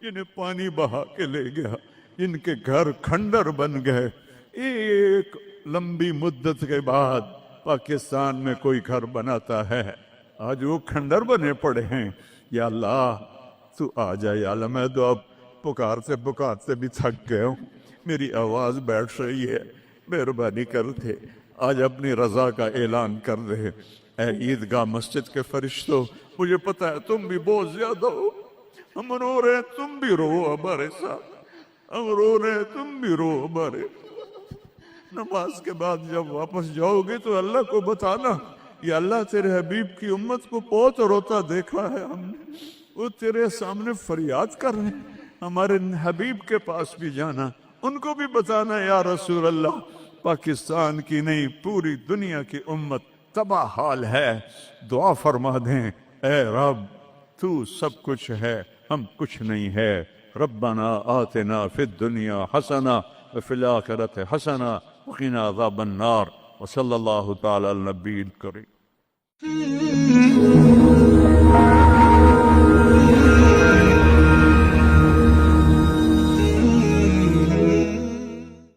جنہیں پانی بہا کے لے گیا، جن کے گھر کھنڈر بن گئے۔ ایک لمبی مدت کے بعد پاکستان میں کوئی گھر بناتا ہے، آج وہ کھنڈر بنے پڑے ہیں یا اللہ۔ تو آ جا یا اللہ، میں تو اب پکارتے بھی تھک گیا ہوں، میری آواز بیٹھ رہی ہے، مہربانی کرتے آج اپنی رضا کا اعلان کر دے۔ اے عیدگاہ مسجد کے فرشتوں، مجھے پتہ ہے تم بھی بہت زیادہ ہو، ہم رو رہے ہیں، تم بھی رو ہمارے ساتھ، ہم رو رہے ہیں، تم بھی رو ہمارے۔ نماز کے بعد جب واپس جاؤ گے تو اللہ کو بتانا، یا اللہ تیرے حبیب کی امت کو بہت روتا دیکھا ہے ہم نے، وہ تیرے سامنے فریاد کر رہے ہیں، ہمارے حبیب کے پاس بھی جانا، ان کو بھی بتانا یا رسول اللہ پاکستان کی نہیں پوری دنیا کی امت تباہ حال ہے، دعا فرما دیں اے رب تو سب کچھ ہے، ہم کچھ نہیں ہے۔ ربنا آتنا فی الدنیا حسنہ وفی الآخرۃ حسنہ وقنا عذاب النار، وصلی اللہ تعالی علی النبی الکریم۔